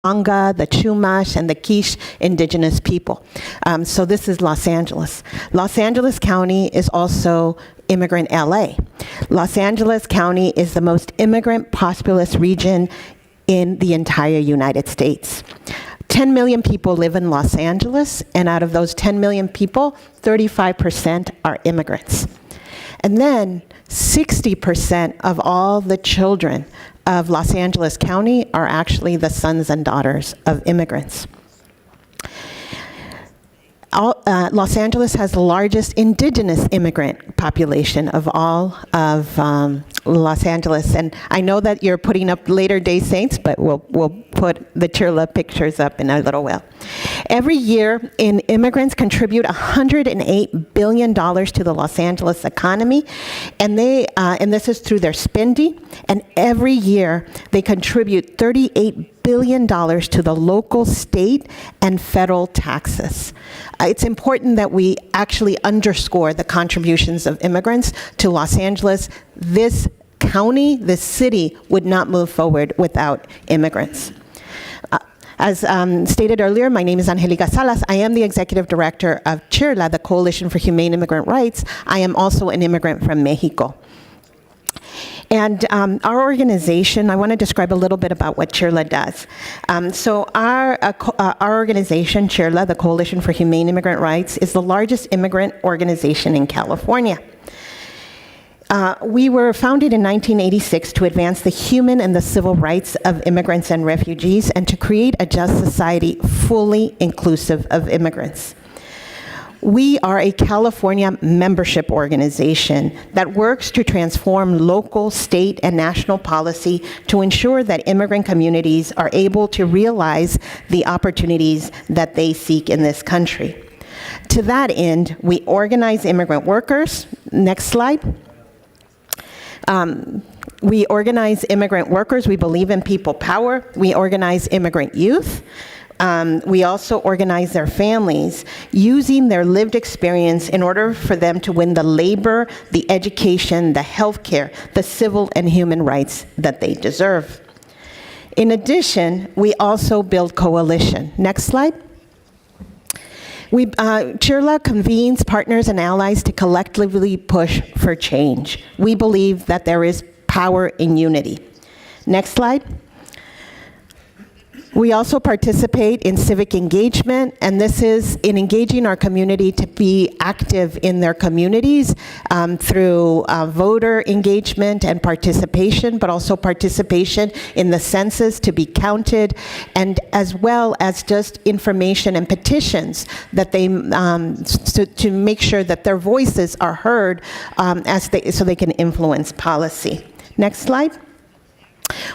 Anga, the Chumash, and the Quiche indigenous people. So this is Los Angeles. Los Angeles County is also immigrant LA. Los Angeles County is the most immigrant populous region in the entire United States. 10 million people live in Los Angeles, and out of those 10 million people, 35% are immigrants. And then 60% of all the children of Los Angeles County are actually the sons and daughters of immigrants. Los Angeles has the largest indigenous immigrant population of all of Los Angeles. And I know that you're putting up Latter Day Saints, but we'll put the Chirla pictures up in a little while. Every year, immigrants contribute $108 billion to the Los Angeles economy, and this is through their spending. And every year, they contribute $38 billion to the local, state, and federal taxes. It's important that we actually underscore the contributions of immigrants to Los Angeles. This county, this city, would not move forward without immigrants. As stated earlier, my name is Angelica Salas. I am the executive director of CHIRLA, the Coalition for Humane Immigrant Rights. I am also an immigrant from Mexico. And our organization, I want to describe a little bit about what CHIRLA does. So our organization, CHIRLA, the Coalition for Humane Immigrant Rights, is the largest immigrant organization in California. We were founded in 1986 to advance the human and the civil rights of immigrants and refugees and to create a just society fully inclusive of immigrants. We are a California membership organization that works to transform local, state, and national policy to ensure that immigrant communities are able to realize the opportunities that they seek in this country. To that end, we organize immigrant workers. Next slide. We organize immigrant workers. We believe in people power. We organize immigrant youth. We also organize their families using their lived experience in order for them to win the labor, the education, the healthcare, the civil and human rights that they deserve. In addition, we also build coalition. Next slide. CHIRLA convenes partners and allies to collectively push for change. We believe that there is power in unity. Next slide. We also participate in civic engagement, and this is in engaging our community to be active in their communities through voter engagement and participation, but also participation in the census to be counted, and as well as just information and petitions that they to make sure that their voices are heard so they can influence policy. Next slide.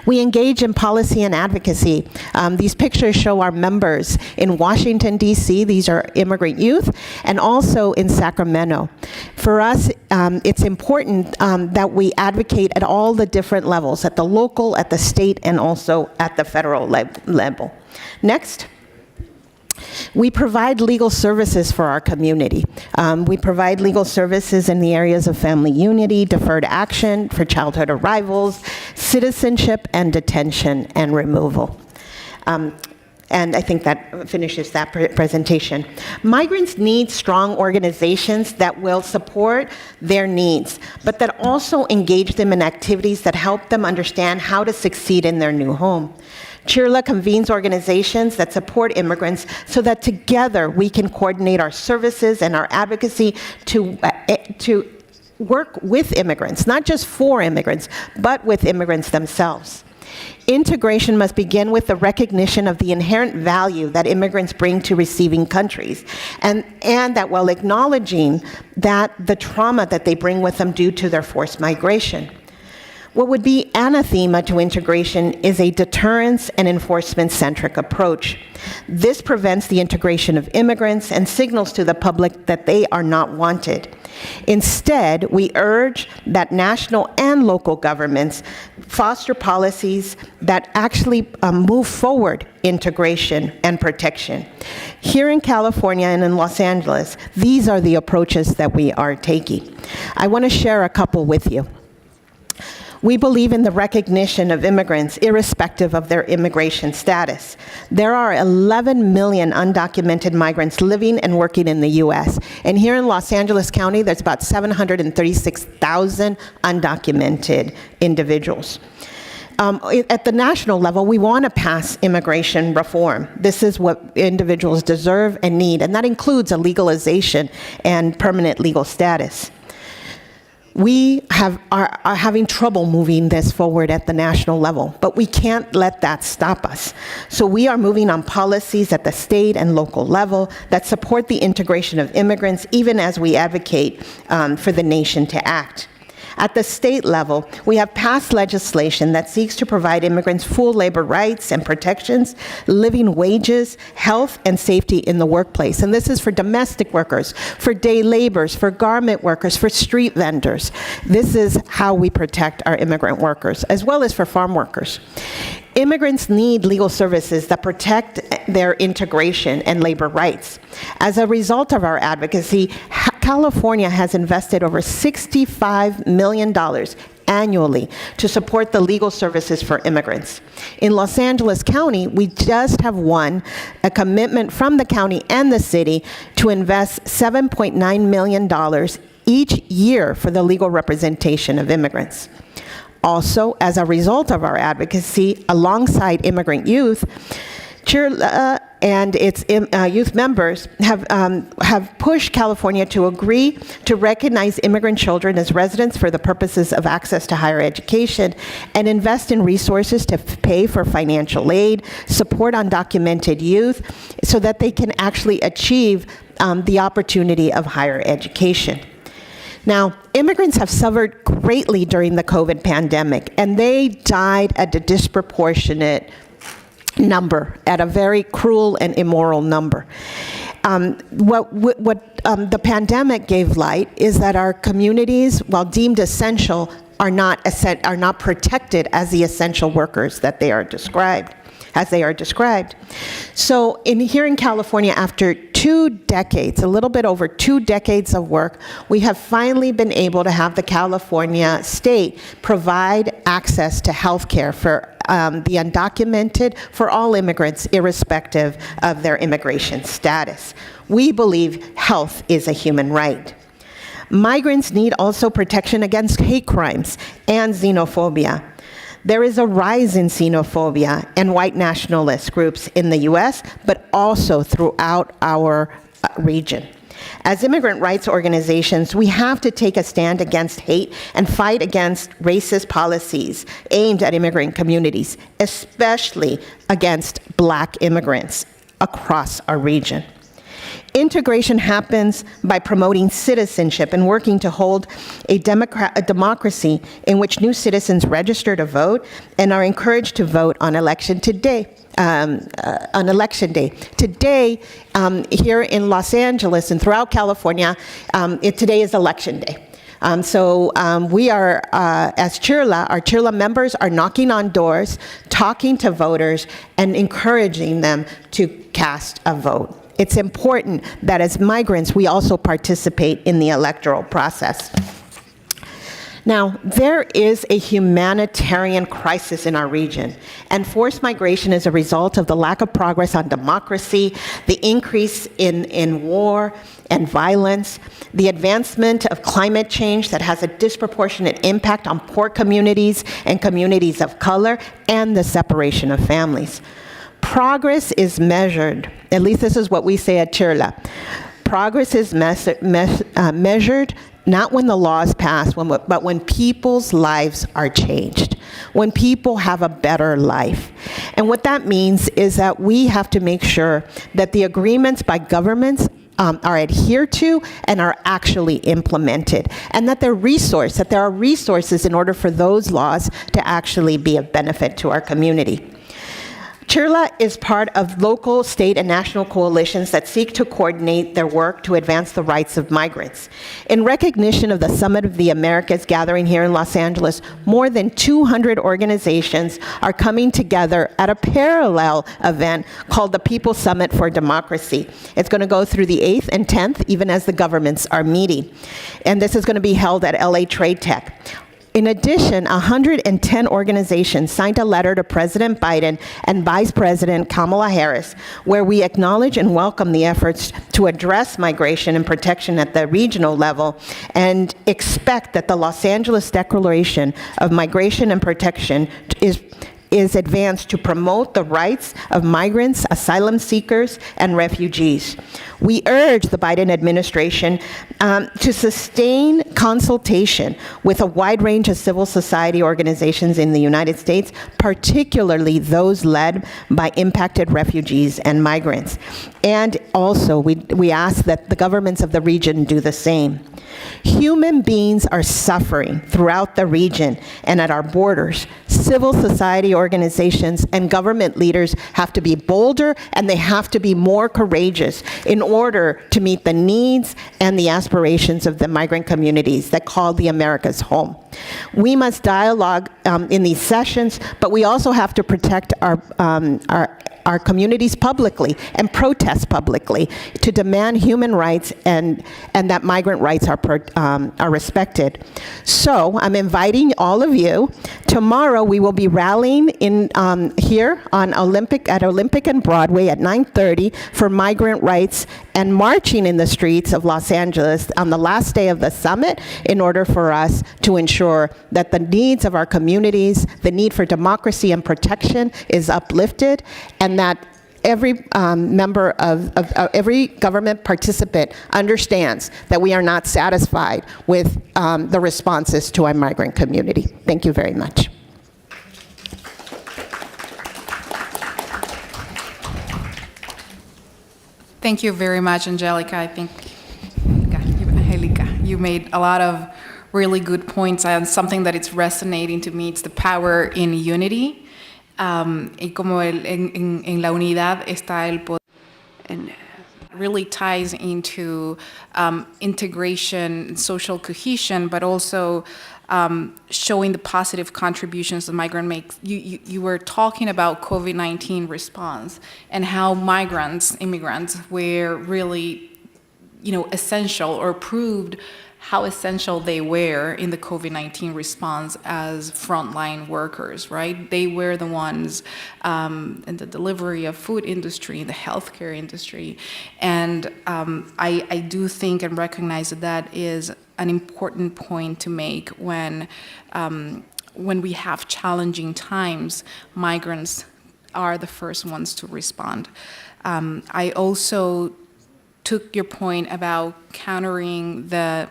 We engage in policy and advocacy. These pictures show our members in Washington, D.C. These are immigrant youth, and also in Sacramento. For us, it's important that we advocate at all the different levels, at the local, at the state, and also at the federal level. Next. We provide legal services for our community. We provide legal services in the areas of family unity, deferred action for childhood arrivals, citizenship, and detention and removal. And I think that finishes that presentation. Migrants need strong organizations that will support their needs, but that also engage them in activities that help them understand how to succeed in their new home. CHIRLA convenes organizations that support immigrants so that together we can coordinate our services and our advocacy to work with immigrants, not just for immigrants, but with immigrants themselves. Integration must begin with the recognition of the inherent value that immigrants bring to receiving countries, and that while acknowledging that the trauma that they bring with them due to their forced migration. What would be anathema to integration is a deterrence and enforcement-centric approach. This prevents the integration of immigrants and signals to the public that they are not wanted. Instead, we urge that national and local governments foster policies that actually move forward integration and protection. Here in California and in Los Angeles, these are the approaches that we are taking. I want to share a couple with you. We believe in the recognition of immigrants irrespective of their immigration status. There are 11 million undocumented migrants living and working in the U.S. And here in Los Angeles County, there's about 736,000 undocumented individuals. At the national level, we want to pass immigration reform. This is what individuals deserve and need, and that includes a legalization and permanent legal status. We are having trouble moving this forward at the national level, but we can't let that stop us. So we are moving on policies at the state and local level that support the integration of immigrants, even as we advocate for the nation to act. At the state level, we have passed legislation that seeks to provide immigrants full labor rights and protections, living wages, health, and safety in the workplace. And this is for domestic workers, for day laborers, for garment workers, for street vendors. This is how we protect our immigrant workers, as well as for farm workers. Immigrants need legal services that protect their integration and labor rights. As a result of our advocacy, California has invested over $65 million annually to support the legal services for immigrants. In Los Angeles County, we just have won a commitment from the county and the city to invest $7.9 million each year for the legal representation of immigrants. Also, as a result of our advocacy, alongside immigrant youth, CHIRLA and its youth members have pushed California to agree to recognize immigrant children as residents for the purposes of access to higher education and invest in resources to pay for financial aid, support undocumented youth, so that they can actually achieve the opportunity of higher education. Now, immigrants have suffered greatly during the COVID pandemic, and they died at a disproportionate number, at a very cruel and immoral number. What the pandemic gave light is that our communities, while deemed essential, are not protected as the essential workers that they are described. So here in California, after 2 decades, a little bit over 2 decades of work, we have finally been able to have the California state provide access to health care for the undocumented, for all immigrants, irrespective of their immigration status. We believe health is a human right. Migrants need also protection against hate crimes and xenophobia. There is a rise in xenophobia and white nationalist groups in the U.S., but also throughout our region. As immigrant rights organizations, we have to take a stand against hate and fight against racist policies aimed at immigrant communities, especially against Black immigrants across our region. Integration happens by promoting citizenship and working to hold a democracy in which new citizens register to vote and are encouraged to vote on election day. Today, here in Los Angeles and throughout California, today is election day. We are, as CHIRLA, our CHIRLA members are knocking on doors, talking to voters, and encouraging them to cast a vote. It's important that as migrants, we also participate in the electoral process. Now, there is a humanitarian crisis in our region, and forced migration is a result of the lack of progress on democracy, the increase in war and violence, the advancement of climate change that has a disproportionate impact on poor communities and communities of color, and the separation of families. Progress is measured, at least this is what we say at CHIRLA. Progress is measured not when the laws pass, but when people's lives are changed, when people have a better life. And what that means is that we have to make sure that the agreements by governments are adhered to and are actually implemented, and that there are resources in order for those laws to actually be of benefit to our community. CHIRLA is part of local, state, and national coalitions that seek to coordinate their work to advance the rights of migrants. In recognition of the Summit of the Americas gathering here in Los Angeles, more than 200 organizations are coming together at a parallel event called the People's Summit for Democracy. It's going to go through the 8th and 10th, even as the governments are meeting. And this is going to be held at LA Trade Tech. In addition, 110 organizations signed a letter to President Biden and Vice President Kamala Harris, where we acknowledge and welcome the efforts to address migration and protection at the regional level, and expect that the Los Angeles Declaration of Migration and Protection is advanced to promote the rights of migrants, asylum seekers, and refugees. We urge the Biden administration to sustain consultation with a wide range of civil society organizations in the United States, particularly those led by impacted refugees and migrants. And also, we ask that the governments of the region do the same. Human beings are suffering throughout the region and at our borders. Civil society organizations and government leaders have to be bolder, and they have to be more courageous in order to meet the needs and the aspirations of the migrant communities that call the Americas home. We must dialogue in these sessions, but we also have to protect our communities publicly and protest publicly to demand human rights and that migrant rights are respected. So I'm inviting all of you. Tomorrow we will be rallying in here on Olympic and Broadway at 9:30 for migrant rights and marching in the streets of Los Angeles on the last day of the summit in order for us to ensure that the needs of our communities, the need for democracy and protection is uplifted, and that every member of every government participant understands that we are not satisfied with the responses to our migrant community. Thank you very much. Thank you very much, Angelica. I think, Angelica, you made a lot of really good points, and something that it's resonating to me, it's the power in unity. Y como en la unidad está el poder. And really ties into integration, social cohesion, but also showing the positive contributions the migrant makes. You were talking about COVID-19 response and how immigrants were really, essential, or proved how essential they were in the COVID-19 response as frontline workers, right? They were the ones in the delivery of food industry, in the healthcare industry. And I do think and recognize that is an important point to make when we have challenging times. Migrants are the first ones to respond. I also took your point about countering the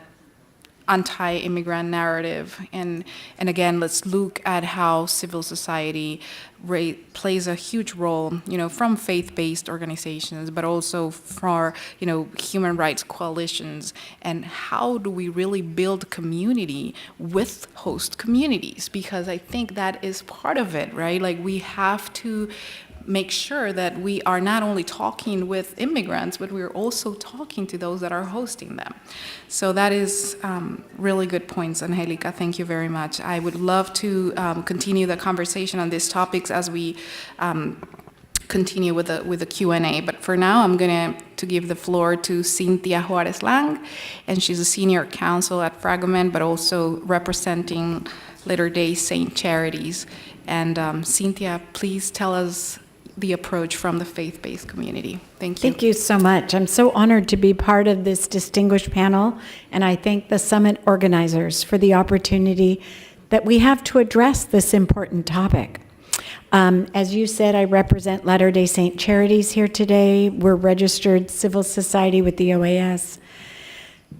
anti-immigrant narrative, and again, let's look at how civil society plays a huge role, from faith-based organizations, but also for human rights coalitions, and how do we really build community with host communities? Because I think that is part of it, right? Like, we have to make sure that we are not only talking with immigrants, but we're also talking to those that are hosting them. So that is really good points, Angelica. Thank you very much. I would love to continue the conversation on these topics as we continue with the Q&A. But for now, I'm going to give the floor to Cynthia Juarez Lang, and she's a senior counsel at Fragment, but also representing Latter-day Saint Charities. And Cynthia, please tell us the approach from the faith-based community. Thank you. Thank you so much. I'm so honored to be part of this distinguished panel, and I thank the summit organizers for the opportunity that we have to address this important topic. As you said, I represent Latter-day Saint Charities here today. We're registered civil society with the OAS.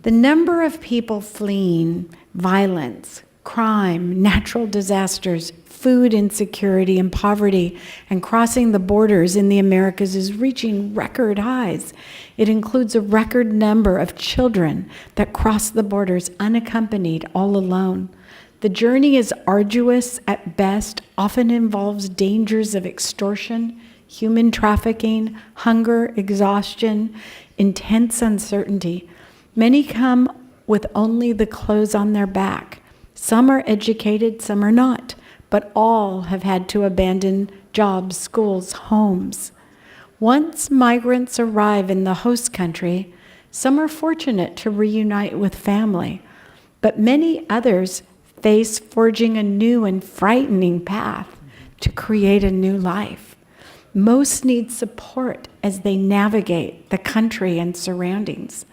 The number of people fleeing violence, crime, natural disasters, food insecurity and poverty, and crossing the borders in the Americas is reaching record highs. It includes a record number of children that cross the borders unaccompanied, all alone. The journey is arduous at best, often involves dangers of extortion, human trafficking, hunger, exhaustion, intense uncertainty. Many come with only the clothes on their back. Some are educated, some are not, but all have had to abandon jobs, schools, homes. Once migrants arrive in the host country, some are fortunate to reunite with family, but many others face forging a new and frightening path to create a new life. Most need support as they navigate the country and surroundings.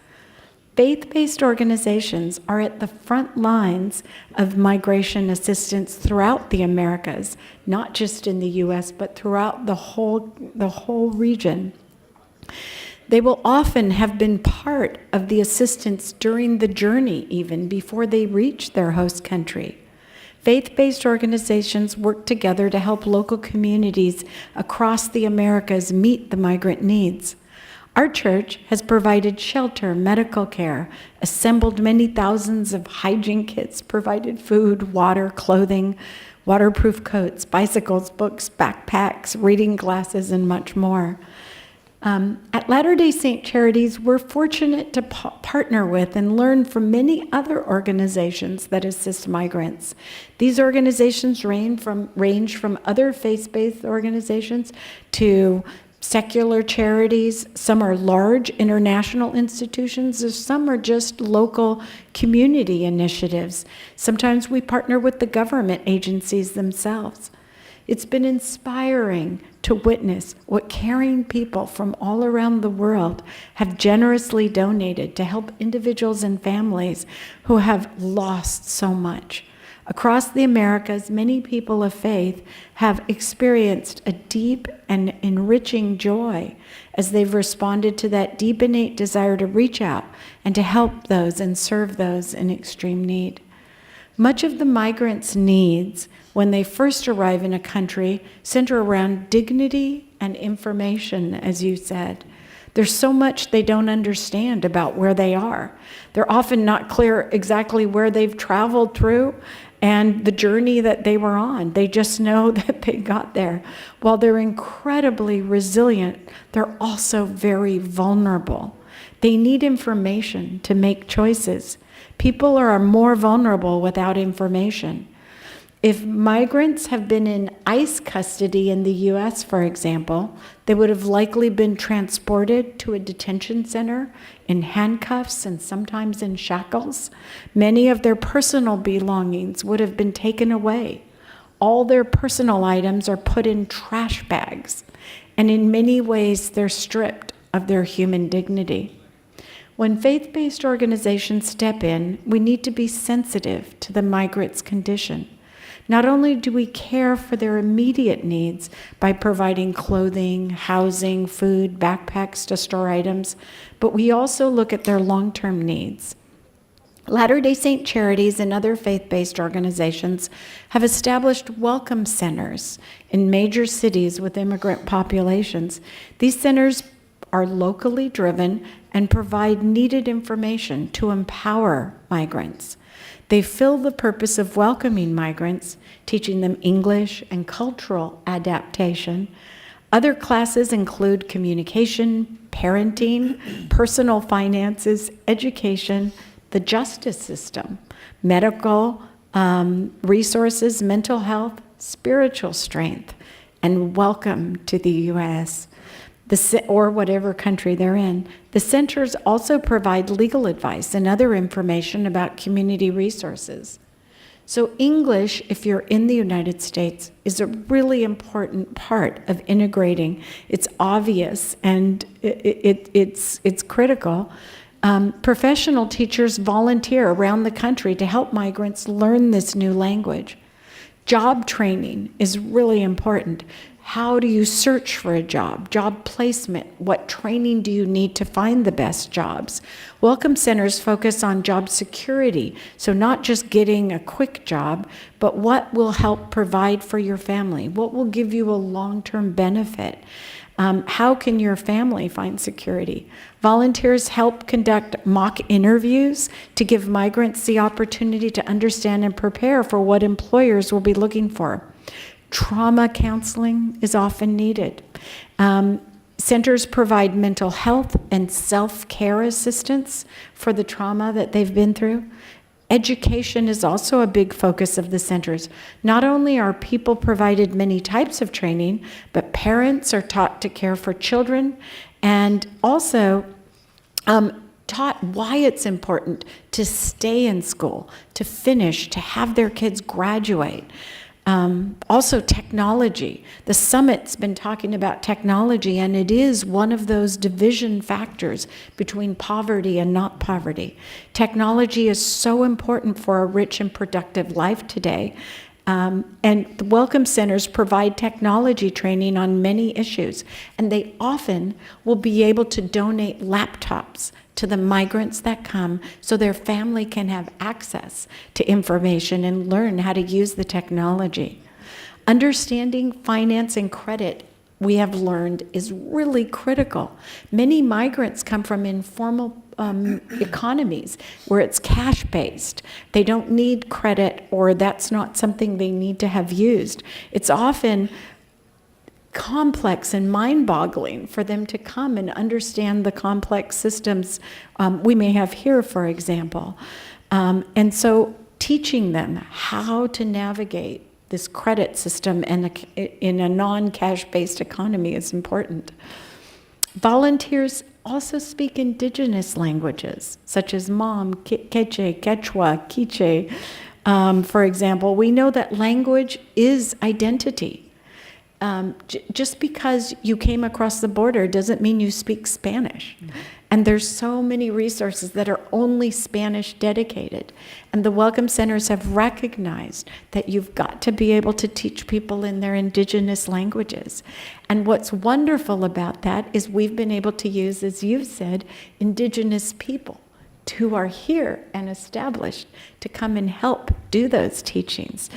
Faith-based organizations are at the front lines of migration assistance throughout the Americas, not just in the U.S., but throughout the whole region. They will often have been part of the assistance during the journey, even before they reach their host country. Faith-based organizations work together to help local communities across the Americas meet the migrant needs. Our church has provided shelter, medical care, assembled many thousands of hygiene kits, provided food, water, clothing, waterproof coats, bicycles, books, backpacks, reading glasses, and much more. At Latter-day Saint Charities, we're fortunate to partner with and learn from many other organizations that assist migrants. These organizations range from other faith-based organizations to secular charities. Some are large international institutions, some are just local community initiatives. Sometimes we partner with the government agencies themselves. It's been inspiring to witness what caring people from all around the world have generously donated to help individuals and families who have lost so much. Across the Americas, many people of faith have experienced a deep and enriching joy as they've responded to that deep innate desire to reach out and to help those and serve those in extreme need. Much of the migrants' needs when they first arrive in a country center around dignity and information, as you said. There's so much they don't understand about where they are. They're often not clear exactly where they've traveled through and the journey that they were on. They just know that they got there. While they're incredibly resilient, they're also very vulnerable. They need information to make choices. People are more vulnerable without information. If migrants have been in ICE custody in the U.S., for example, they would have likely been transported to a detention center in handcuffs and sometimes in shackles. Many of their personal belongings would have been taken away. All their personal items are put in trash bags, and in many ways they're stripped of their human dignity. When faith-based organizations step in, we need to be sensitive to the migrant's condition. Not only do we care for their immediate needs by providing clothing, housing, food, backpacks to store items, but we also look at their long-term needs. Latter-day Saint Charities and other faith-based organizations have established welcome centers in major cities with immigrant populations. These centers are locally driven and provide needed information to empower migrants. They fill the purpose of welcoming migrants, teaching them English and cultural adaptation. Other classes include communication, parenting, personal finances, education, the justice system, medical resources, mental health, spiritual strength, and welcome to the U.S. Or whatever country they're in. The centers also provide legal advice and other information about community resources. So English, if you're in the United States, is a really important part of integrating. It's obvious and it's critical. Professional teachers volunteer around the country to help migrants learn this new language. Job training is really important. How do you search for a job? Job placement. What training do you need to find the best jobs? Welcome centers focus on job security, so not just getting a quick job, but what will help provide for your family? What will give you a long-term benefit? How can your family find security? Volunteers help conduct mock interviews to give migrants the opportunity to understand and prepare for what employers will be looking for. Trauma counseling is often needed. Centers provide mental health and self-care assistance for the trauma that they've been through. Education is also a big focus of the centers. Not only are people provided many types of training, but parents are taught to care for children and also taught why it's important to stay in school, to finish, to have their kids graduate. Also technology. The summit's been talking about technology, and it is one of those division factors between poverty and not poverty. Technology is so important for a rich and productive life today. And the Welcome Centers provide technology training on many issues, and they often will be able to donate laptops to the migrants that come so their family can have access to information and learn how to use the technology. Understanding finance and credit, we have learned, is really critical. Many migrants come from informal economies where it's cash-based. They don't need credit, or that's not something they need to have used. It's often complex and mind-boggling for them to come and understand the complex systems we may have here, for example. And so teaching them how to navigate this credit system in a non-cash-based economy is important. Volunteers also speak indigenous languages, such as Mam, Quechua, Quiche. For example, we know that language is identity. Just because you came across the border doesn't mean you speak Spanish. Mm-hmm. And there's so many resources that are only Spanish dedicated. And the Welcome Centers have recognized that you've got to be able to teach people in their indigenous languages. And what's wonderful about that is we've been able to use, as you've said, indigenous people who are here and established to come and help do those teachings.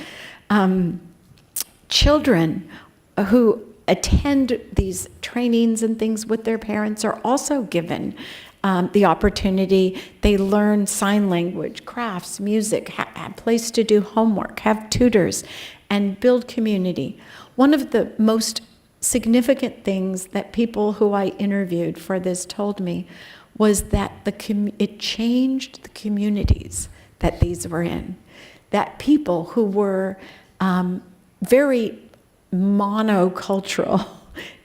Children who attend these trainings and things with their parents are also given the opportunity. They learn sign language, crafts, music, have a place to do homework, have tutors, and build community. One of the most significant things that people who I interviewed for this told me was that it changed the communities that these were in. That people who were very monocultural,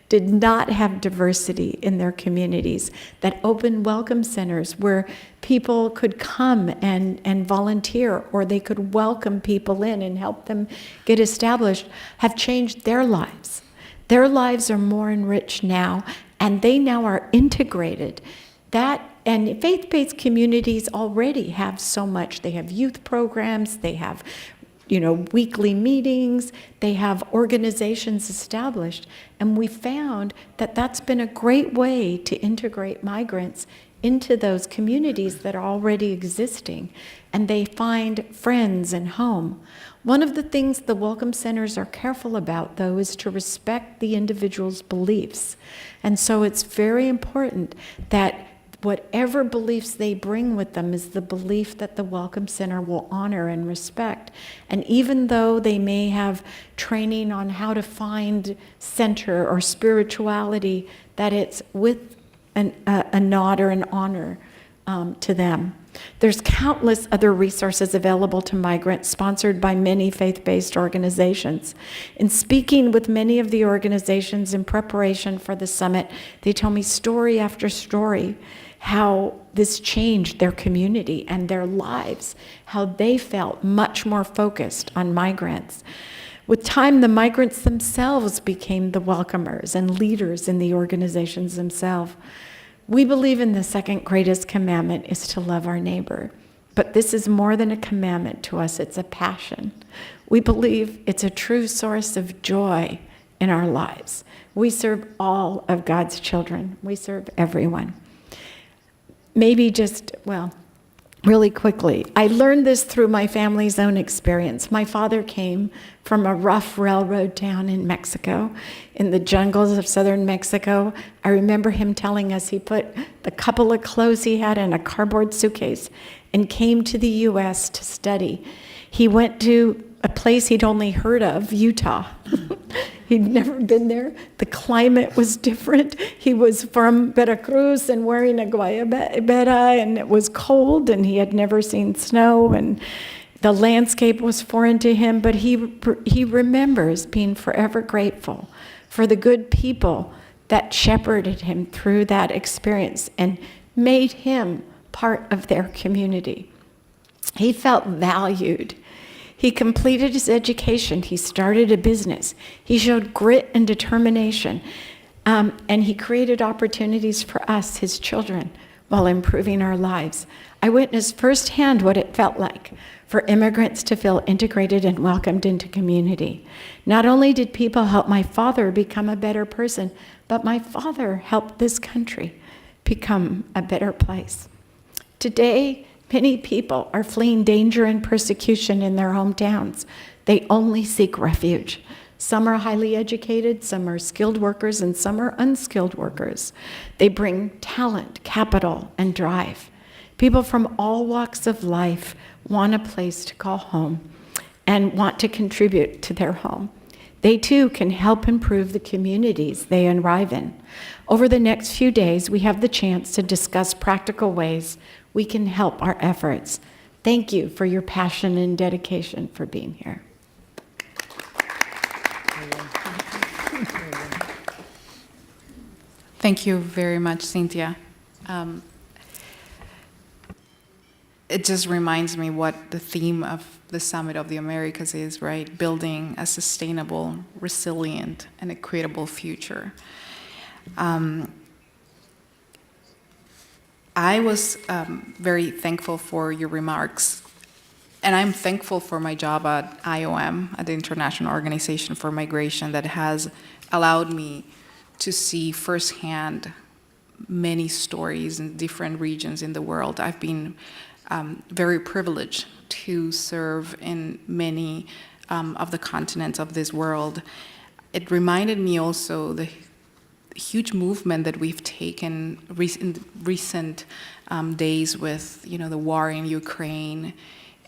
did not have diversity in their communities, that open welcome centers where people could come and volunteer, or they could welcome people in and help them get established, have changed their lives. Their lives are more enriched now, and they now are integrated. And faith-based communities already have so much. They have youth programs, they have weekly meetings, they have organizations established, and we found that that's been a great way to integrate migrants into those communities that are already existing, and they find friends and home. One of the things the Welcome Centers are careful about, though, is to respect the individual's beliefs. And so it's very important that whatever beliefs they bring with them is the belief that the Welcome Center will honor and respect. And even though they may have training on how to find center or spirituality, that it's with a nod or an honor to them. There's countless other resources available to migrants, sponsored by many faith-based organizations. In speaking with many of the organizations in preparation for the summit, they tell me story after story how this changed their community and their lives, how they felt much more focused on migrants. With time, the migrants themselves became the welcomers and leaders in the organizations themselves. We believe in the second greatest commandment is to love our neighbor. But this is more than a commandment to us, it's a passion. We believe it's a true source of joy in our lives. We serve all of God's children. We serve everyone. Maybe really quickly, I learned this through my family's own experience. My father came from a rough railroad town in Mexico, in the jungles of southern Mexico. I remember him telling us he put the couple of clothes he had in a cardboard suitcase and came to the U.S. to study. He went to a place he'd only heard of, Utah. He'd never been there. The climate was different. He was from Veracruz and wearing a guayabera, and it was cold, and he had never seen snow, and the landscape was foreign to him, but he remembers being forever grateful for the good people that shepherded him through that experience and made him part of their community. He felt valued. He completed his education. He started a business. He showed grit and determination. And he created opportunities for us, his children, while improving our lives. I witnessed firsthand what it felt like for immigrants to feel integrated and welcomed into community. Not only did people help my father become a better person, but my father helped this country become a better place. Today, many people are fleeing danger and persecution in their hometowns. They only seek refuge. Some are highly educated, some are skilled workers, and some are unskilled workers. They bring talent, capital, and drive. People from all walks of life want a place to call home and want to contribute to their home. They too can help improve the communities they arrive in. Over the next few days, we have the chance to discuss practical ways we can help our efforts. Thank you for your passion and dedication for being here. Thank you very much, Cynthia. It just reminds me what the theme of the Summit of the Americas is, right? Building a sustainable, resilient, and equitable future. I was very thankful for your remarks, and I'm thankful for my job at IOM, at the International Organization for Migration, that has allowed me to see firsthand many stories in different regions in the world. I've been very privileged to serve in many of the continents of this world. It reminded me also the huge movement that we've taken in recent days with, the war in Ukraine,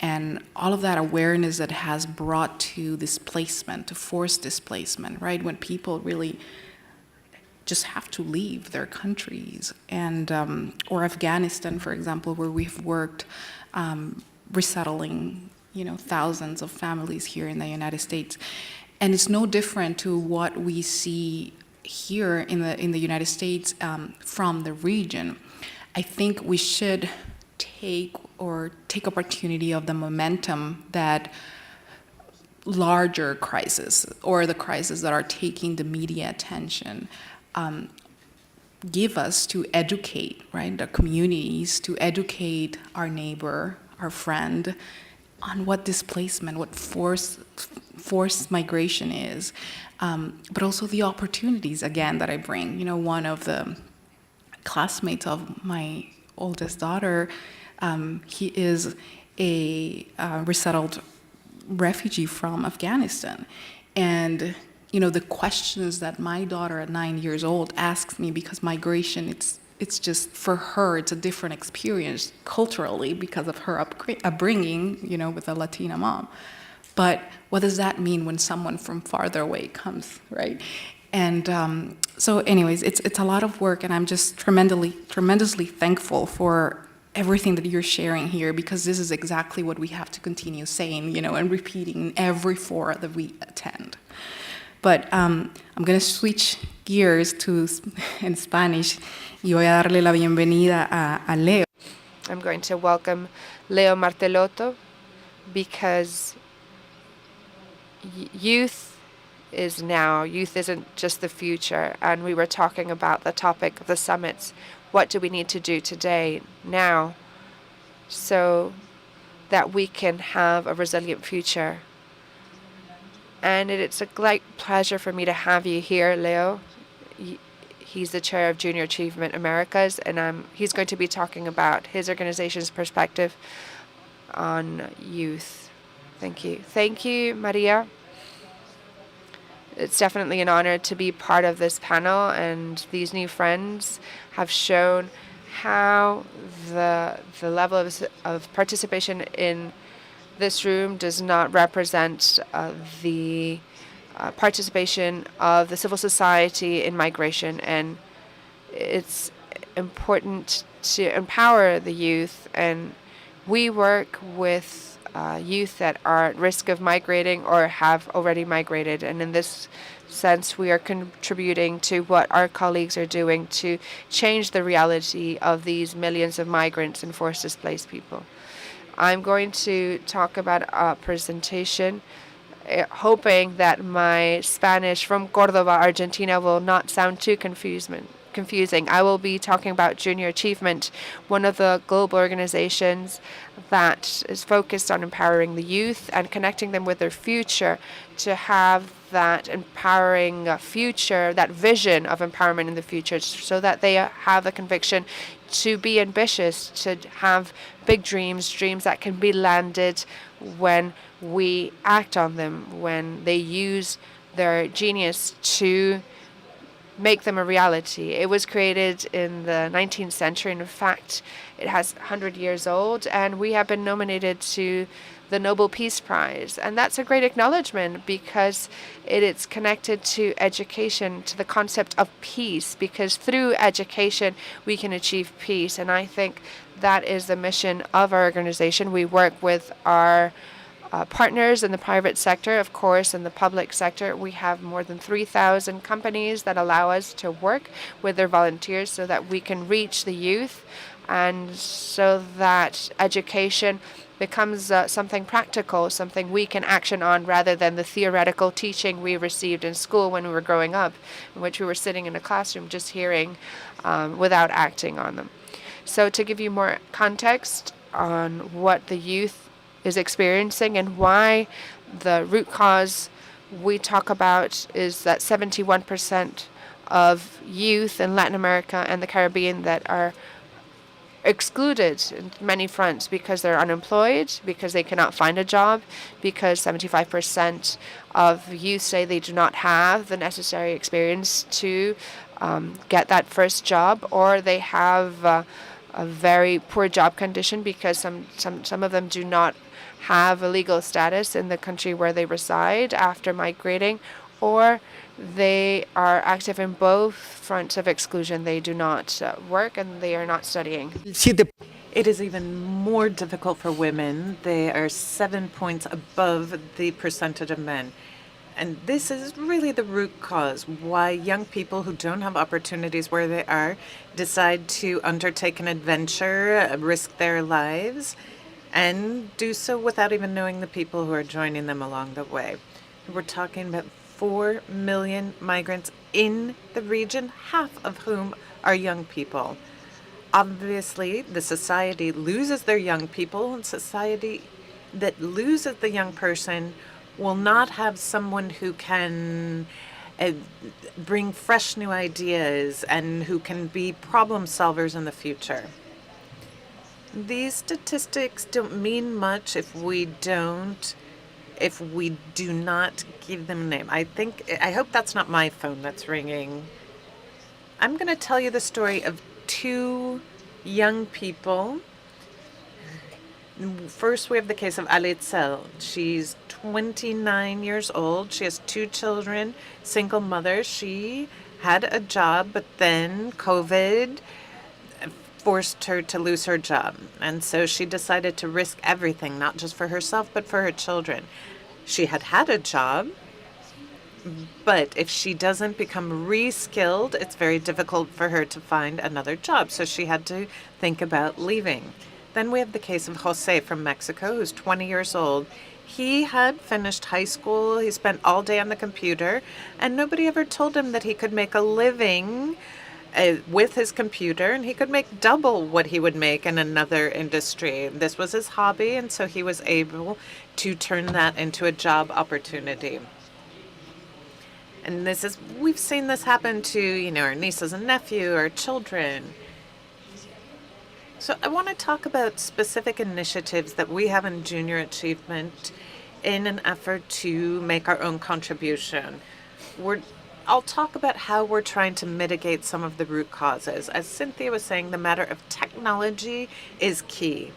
and all of that awareness that has brought to displacement, to forced displacement, right? When people really just have to leave their countries, and or Afghanistan, for example, where we've worked resettling, thousands of families here in the United States, and it's no different to what we see here in the United States from the region. I think we should take opportunity of the momentum that larger crises, or the crises that are taking the media attention, give us to educate, right, the communities, to educate our neighbor, our friend, on what displacement, what forced migration is, but also the opportunities, again, that I bring. One of the classmates of my oldest daughter, he is a resettled refugee from Afghanistan. And the questions that my daughter at 9 years old asks me, because migration, it's just, for her, it's a different experience culturally because of her upbringing, with a Latina mom. But what does that mean when someone from farther away comes, right? And so anyways, it's a lot of work, and I'm just tremendously thankful for everything that you're sharing here, because this is exactly what we have to continue saying, and repeating in every forum that we attend. But I'm going to switch gears in Spanish, y voy a darle la bienvenida a Leo. I'm going to welcome Leo Martelotto, because youth is now. Youth isn't just the future. And we were talking about the topic of the summits. What do we need to do today, now, so that we can have a resilient future? And it's a great pleasure for me to have you here, Leo. He's the chair of Junior Achievement Americas, and he's going to be talking about his organization's perspective on youth. Thank you. Thank you, Maria. It's definitely an honor to be part of this panel, and these new friends have shown how the level of participation in this room does not represent the participation of the civil society in migration, and it's important to empower the youth. And we work with youth that are at risk of migrating or have already migrated. And in this sense, we are contributing to what our colleagues are doing to change the reality of these millions of migrants and forced displaced people. I'm going to talk about a presentation, hoping that my Spanish from Córdoba, Argentina, will not sound too confusing. I will be talking about Junior Achievement, one of the global organizations that is focused on empowering the youth and connecting them with their future to have that empowering future, that vision of empowerment in the future, so that they have the conviction to be ambitious, to have big dreams, dreams that can be landed when we act on them, when they use their genius to make them a reality. It was created in the 19th century. In fact, it has 100 years old, and we have been nominated to the Nobel Peace Prize. And that's a great acknowledgement because it's connected to education, to the concept of peace, because through education we can achieve peace. And I think that is the mission of our organization. We work with our partners in the private sector, of course, in the public sector. We have more than 3,000 companies that allow us to work with their volunteers so that we can reach the youth and so that education becomes something practical, something we can action on rather than the theoretical teaching we received in school when we were growing up, in which we were sitting in a classroom just hearing without acting on them. So to give you more context on what the youth is experiencing and why the root cause we talk about is that 71% of youth in Latin America and the Caribbean that are excluded in many fronts because they're unemployed, because they cannot find a job, because 75% of youth say they do not have the necessary experience to get that first job, or they have a very poor job condition because some of them do not have a legal status in the country where they reside after migrating, or they are active in both fronts of exclusion. They do not work and they are not studying. It is even more difficult for women. They are 7 points above the percentage of men. And this is really the root cause why young people who don't have opportunities where they are decide to undertake an adventure, risk their lives, and do so without even knowing the people who are joining them along the way. We're talking about 4 million migrants in the region, half of whom are young people. Obviously, the society loses their young people, and society that loses the young person will not have someone who can bring fresh new ideas and who can be problem solvers in the future. These statistics don't mean much if we do not give them a name. I hope that's not my phone that's ringing. I'm going to tell you the story of 2 young people. First, we have the case of Alitzel. She's 29 years old. She has 2 children, single mother. She had a job, but then COVID forced her to lose her job. And so she decided to risk everything, not just for herself, but for her children. She had a job, but if she doesn't become re-skilled, it's very difficult for her to find another job. So she had to think about leaving. Then we have the case of Jose from Mexico, who's 20 years old. He had finished high school. He spent all day on the computer, and nobody ever told him that he could make a living with his computer, and he could make double what he would make in another industry. This was his hobby, and so he was able to turn that into a job opportunity. And we've seen this happen to, our nieces and nephew, our children. So I want to talk about specific initiatives that we have in Junior Achievement in an effort to make our own contribution. I'll talk about how we're trying to mitigate some of the root causes. As Cynthia was saying, the matter of technology is key.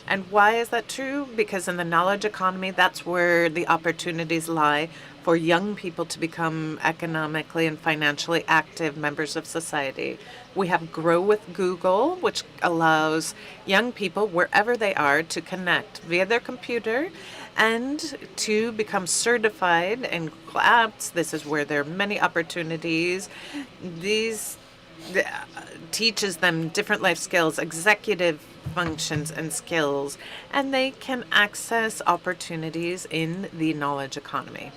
And why is that true? Because in the knowledge economy, that's where the opportunities lie for young people to become economically and financially active members of society. We have Grow with Google, which allows young people, wherever they are, to connect via their computer and to become certified in apps. This is where there are many opportunities. These teaches them different life skills, executive functions and skills, and they can access opportunities in the knowledge economy.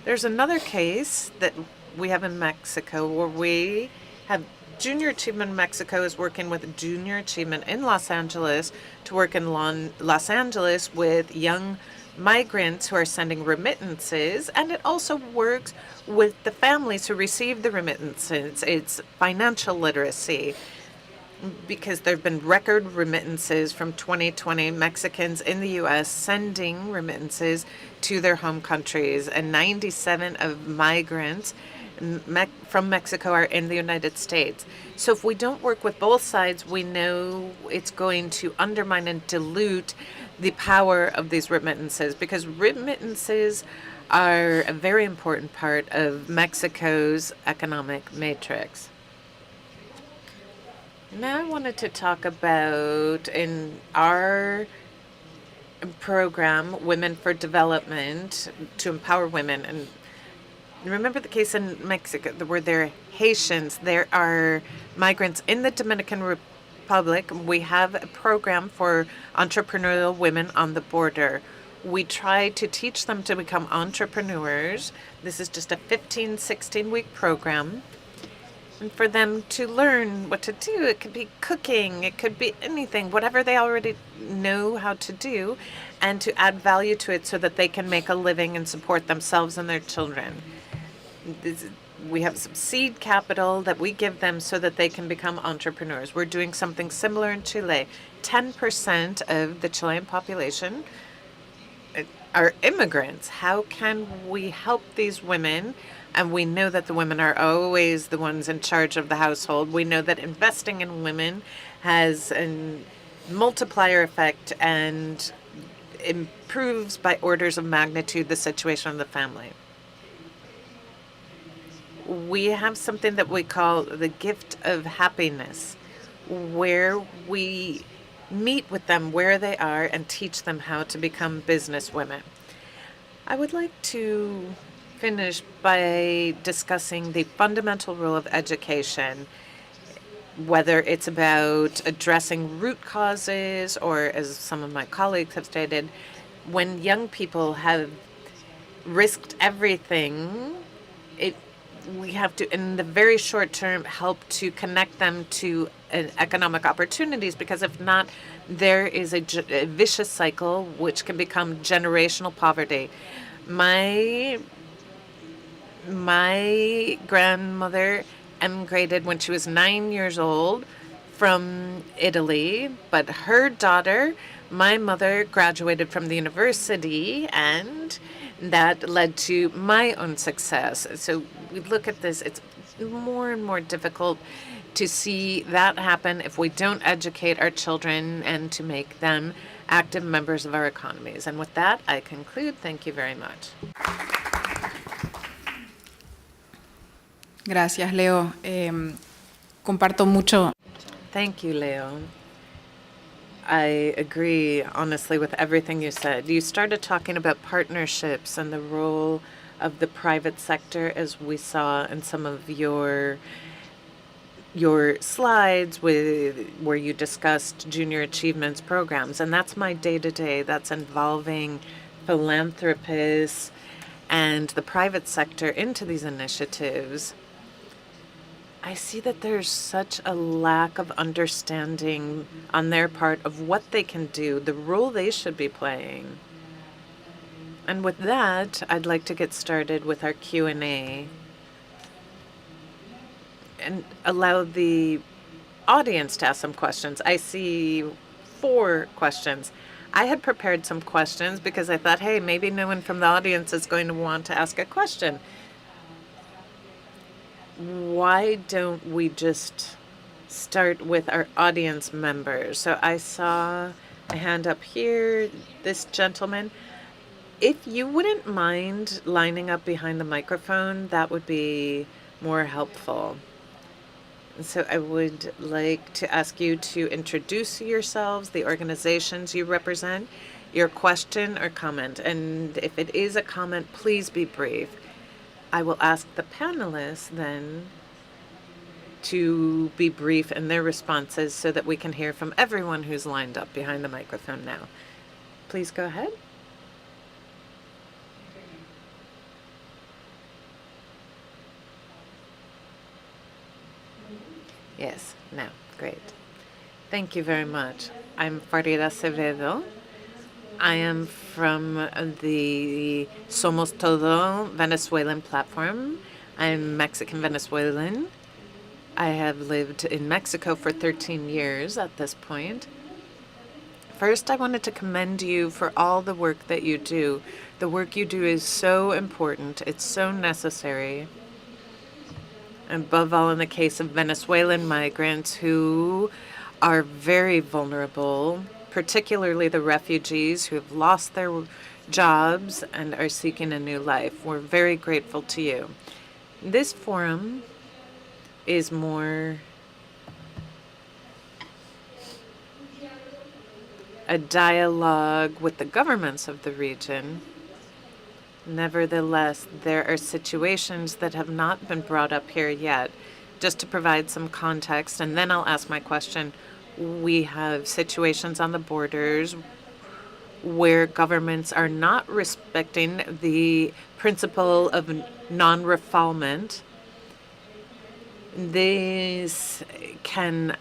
There's another case that we have in Mexico where we have Junior Achievement Mexico is working with Junior Achievement in Los Angeles to work in Los Angeles with young migrants who are sending remittances, and it also works with the families who receive the remittances. It's financial literacy, because there have been record remittances from 2020, Mexicans in the U.S. sending remittances to their home countries, and 97 of migrants from Mexico are in the United States. So if we don't work with both sides, we know it's going to undermine and dilute the power of these remittances, because remittances are a very important part of Mexico's economic matrix. Now I wanted to talk about, in our program, Women for Development, to empower women. And remember the case in Mexico where there are Haitians, there are migrants in the Dominican Republic. We have a program for entrepreneurial women on the border. We try to teach them to become entrepreneurs. This is just a 15, 16-week program. And for them to learn what to do. It could be cooking, it could be anything, whatever they already know how to do, and to add value to it so that they can make a living and support themselves and their children. We have some seed capital that we give them so that they can become entrepreneurs. We're doing something similar in Chile. 10% of the Chilean population are immigrants. How can we help these women? And we know that the women are always the ones in charge of the household. We know that investing in women has a multiplier effect and improves by orders of magnitude the situation of the family. We have something that we call the gift of happiness, where we meet with them where they are and teach them how to become business women. I would like to finish by discussing the fundamental role of education, whether it's about addressing root causes or, as some of my colleagues have stated, when young people have risked everything, we have to, in the very short term, help to connect them to economic opportunities, because if not, there is a vicious cycle which can become generational poverty. My grandmother emigrated when she was 9 years old from Italy, but her daughter, my mother, graduated from the university, and that led to my own success. So we look at this, it's more and more difficult to see that happen if we don't educate our children and to make them active members of our economies. And with that, I conclude. Thank you very much. Gracias, Leo. Comparto mucho. Thank you, Leo. I agree, honestly, with everything you said. You started talking about partnerships and the role of the private sector, as we saw in some of your slides where you discussed junior achievements programs. And that's my day-to-day. That's involving philanthropists and the private sector into these initiatives. I see that there's such a lack of understanding on their part of what they can do, the role they should be playing. And with that, I'd like to get started with our Q&A and allow the audience to ask some questions. I see 4 questions. I had prepared some questions because I thought, hey, maybe no one from the audience is going to want to ask a question. Why don't we just start with our audience members? So I saw a hand up here, this gentleman. If you wouldn't mind lining up behind the microphone, that would be more helpful. So I would like to ask you to introduce yourselves, the organizations you represent, your question or comment. And if it is a comment, please be brief. I will ask the panelists then to be brief in their responses so that we can hear from everyone who's lined up behind the microphone now. Please go ahead. Yes, no, great. Thank you very much. I'm Farida Acevedo. I am from the Somos Todo Venezuelan platform. I'm Mexican Venezuelan. I have lived in Mexico for 13 years at this point. First, I wanted to commend you for all the work that you do. The work you do is so important. It's so necessary. Above all, in the case of Venezuelan migrants who are very vulnerable, particularly the refugees who have lost their jobs and are seeking a new life. We're very grateful to you. This forum is more a dialogue with the governments of the region. Nevertheless, there are situations that have not been brought up here yet. Just to provide some context, and then I'll ask my question. We have situations on the borders where governments are not respecting the principle of non-refoulement. This can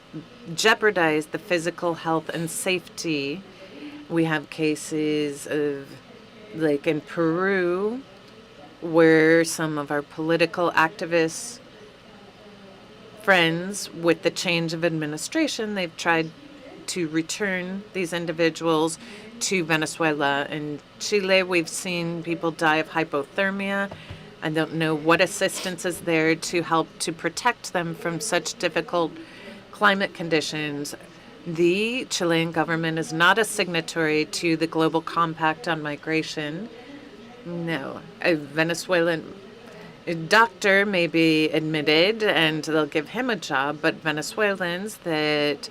jeopardize the physical health and safety. We have cases of, like in Peru, where some of our political activists friends, with the change of administration, they've tried to return these individuals to Venezuela. In Chile, we've seen people die of hypothermia. I don't know what assistance is there to help to protect them from such difficult climate conditions. The Chilean government is not a signatory to the Global Compact on Migration. No, a Venezuelan doctor may be admitted and they'll give him a job, but Venezuelans that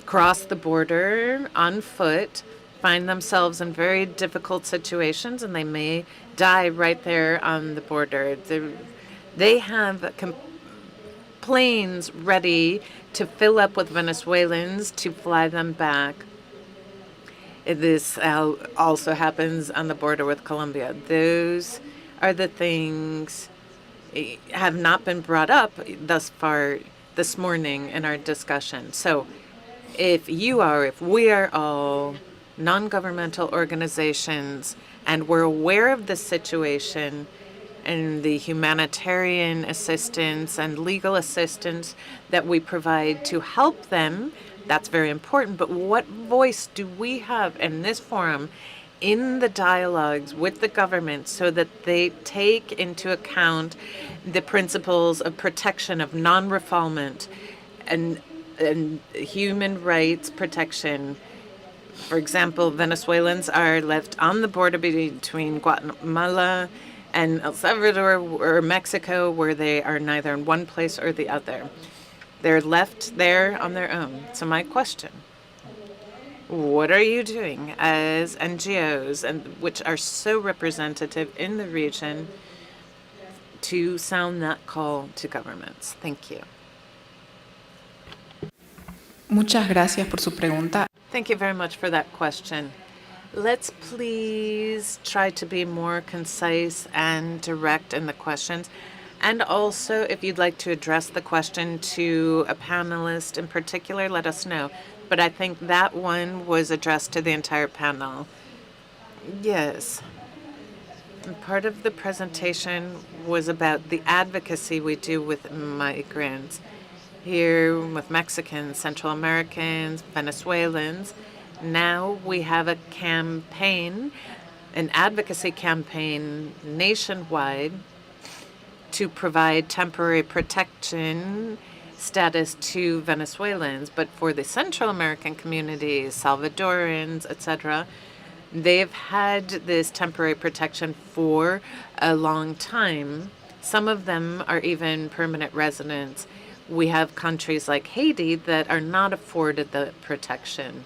cross the border on foot find themselves in very difficult situations and they may die right there on the border. They have planes ready to fill up with Venezuelans to fly them back. This also happens on the border with Colombia. Those are the things have not been brought up thus far this morning in our discussion. So if we are all non-governmental organizations and we're aware of this situation and the humanitarian assistance and legal assistance that we provide to help them, that's very important. But what voice do we have in this forum in the dialogues with the government so that they take into account the principles of protection of non-refoulement and human rights protection? For example, Venezuelans are left on the border between Guatemala and El Salvador or Mexico, where they are neither in one place or the other. They're left there on their own. So my question, what are you doing as NGOs, and which are so representative in the region, to sound that call to governments? Thank you. Muchas gracias por su pregunta. Thank you very much for that question. Let's please try to be more concise and direct in the questions. And also, if you'd like to address the question to a panelist in particular, let us know. But I think that one was addressed to the entire panel. Yes. And part of the presentation was about the advocacy we do with migrants here, with Mexicans, Central Americans, Venezuelans. Now we have a campaign, an advocacy campaign nationwide to provide temporary protection status to Venezuelans. But for the Central American communities, Salvadorans, etc., They've had this temporary protection for a long time. Some of them are even permanent residents. We have countries like Haiti that are not afforded the protection.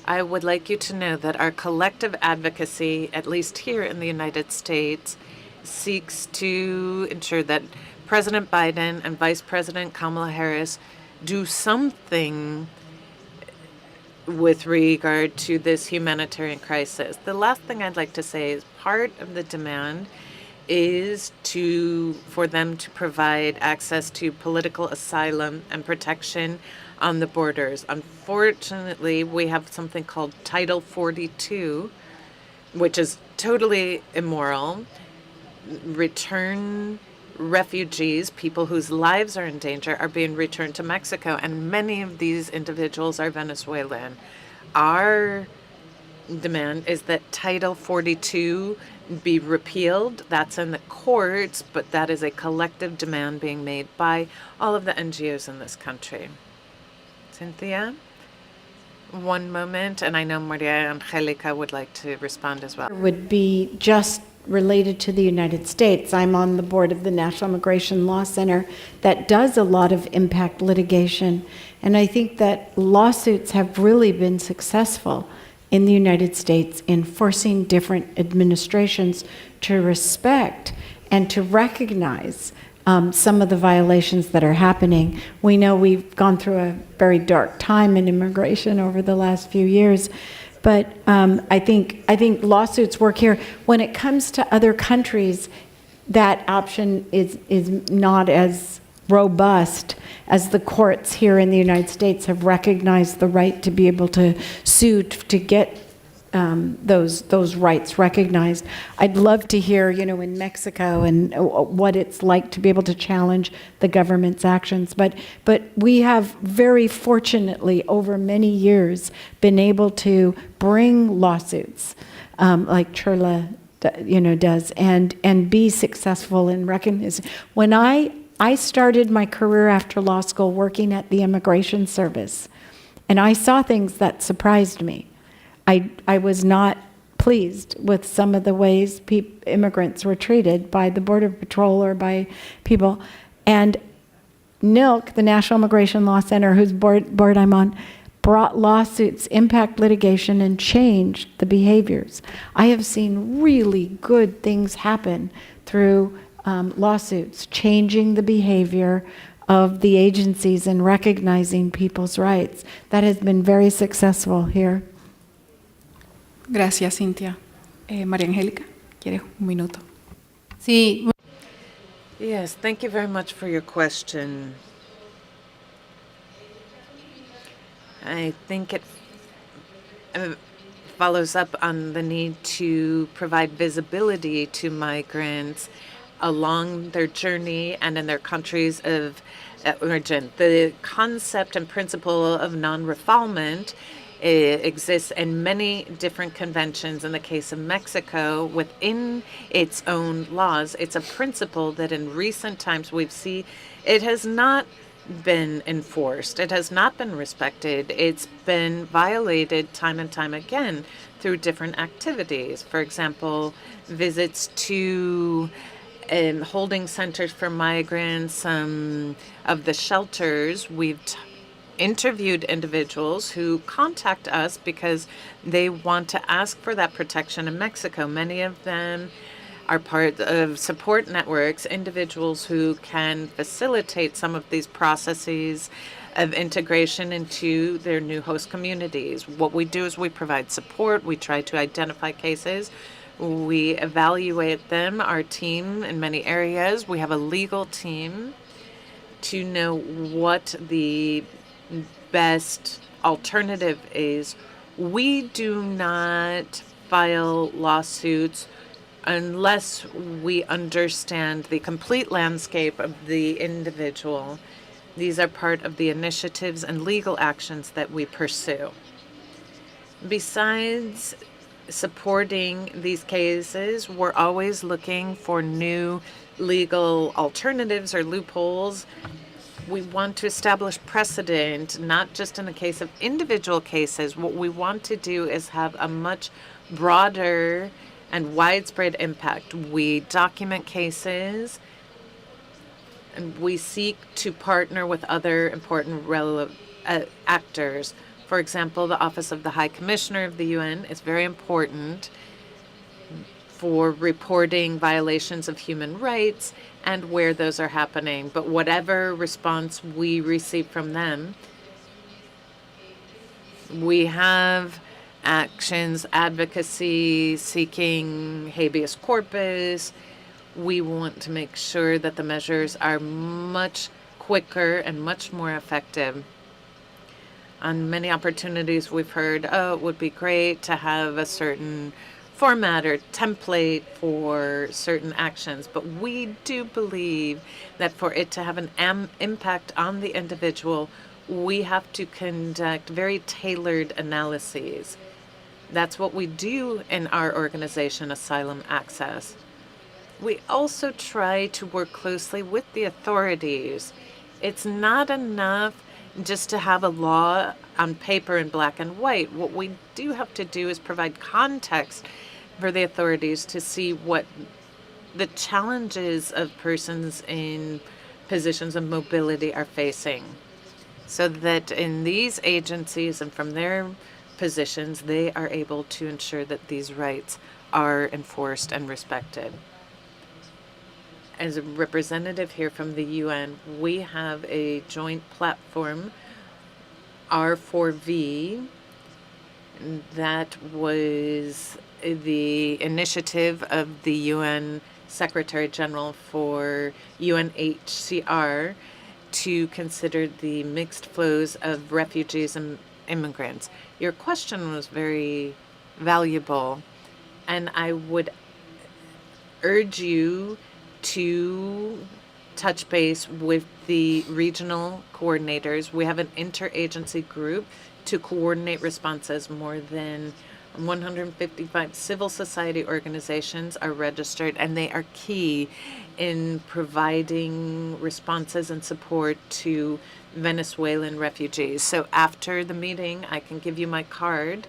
I would like you to know that our collective advocacy, at least here in the United States, seeks to ensure that President Biden and Vice President Kamala Harris do something with regard to this humanitarian crisis. The last thing I'd like to say is part of the demand is for them to provide access to political asylum and protection on the borders. Unfortunately, we have something called Title 42, which is totally immoral. Return refugees, people whose lives are in danger, are being returned to Mexico, and many of these individuals are Venezuelan. Our demand is that Title 42 be repealed. That's in the courts, but that is a collective demand being made by all of the NGOs in this country. Cynthia? One moment, and I know Maria Angelica would like to respond as well. Would be just related to the United States. I'm on the board of the National Immigration Law Center that does a lot of impact litigation, and I think that lawsuits have really been successful in the United States in forcing different administrations to respect and to recognize some of the violations that are happening. We know we've gone through a very dark time in immigration over the last few years, but I think lawsuits work here. When it comes to other countries, that option is not as robust as the courts here in the United States have recognized the right to be able to sue to get those rights recognized. I'd love to hear, in Mexico and what it's like to be able to challenge the government's actions. But we have very fortunately over many years been able to bring lawsuits like Chirla, does and be successful in recognizing. When I started my career after law school working at the Immigration Service, and I saw things that surprised me. I was not pleased with some of the ways immigrants were treated by the Border Patrol or by people. And NILC, the National Immigration Law Center, whose board I'm on, brought lawsuits, impact litigation, and changed the behaviors. I have seen really good things happen through lawsuits, changing the behavior of the agencies and recognizing people's rights. That has been very successful here. Gracias, Cintia. María Angélica, ¿quiere un minuto? Sí, Yes, thank you very much for your question. I think it follows up on the need to provide visibility to migrants along their journey and in their countries of origin. The concept and principle of non-refoulement exists in many different conventions. In the case of Mexico, within its own laws, it's a principle that in recent times we've seen it has not been enforced. It has not been respected. It's been violated time and time again through different activities. For example, visits to holding centers for migrants, some of the shelters. We've interviewed individuals who contact us because they want to ask for that protection in Mexico. Many of them are part of support networks, individuals who can facilitate some of these processes of integration into their new host communities. What we do is we provide support. We try to identify cases. We evaluate them, our team, in many areas. We have a legal team to know what the best alternative is. We do not file lawsuits unless we understand the complete landscape of the individual. These are part of the initiatives and legal actions that we pursue. Besides supporting these cases, we're always looking for new legal alternatives or loopholes. We want to establish precedent, not just in the case of individual cases. What we want to do is have a much broader and widespread impact. We document cases and we seek to partner with other important actors. For example, the Office of the High Commissioner of the UN is very important for reporting violations of human rights and where those are happening. But whatever response we receive from them, we have actions, advocacy, seeking habeas corpus. We want to make sure that the measures are much quicker and much more effective. On many opportunities, we've heard, oh, it would be great to have a certain format or template for certain actions, but we do believe that for it to have an impact on the individual, we have to conduct very tailored analyses. That's what we do in our organization, Asylum Access. We also try to work closely with the authorities. It's not enough just to have a law on paper in black and white. What we do have to do is provide context for the authorities to see what the challenges of persons in positions of mobility are facing, so that in these agencies and from their positions, they are able to ensure that these rights are enforced and respected. As a representative here from the UN, we have a joint platform, R4V, that was the initiative of the UN Secretary General for UNHCR to consider the mixed flows of refugees and immigrants. Your question was very valuable, and I would urge you to touch base with the regional coordinators. We have an interagency group to coordinate responses. More than 155 civil society organizations are registered, and they are key in providing responses and support to Venezuelan refugees. So after the meeting, I can give you my card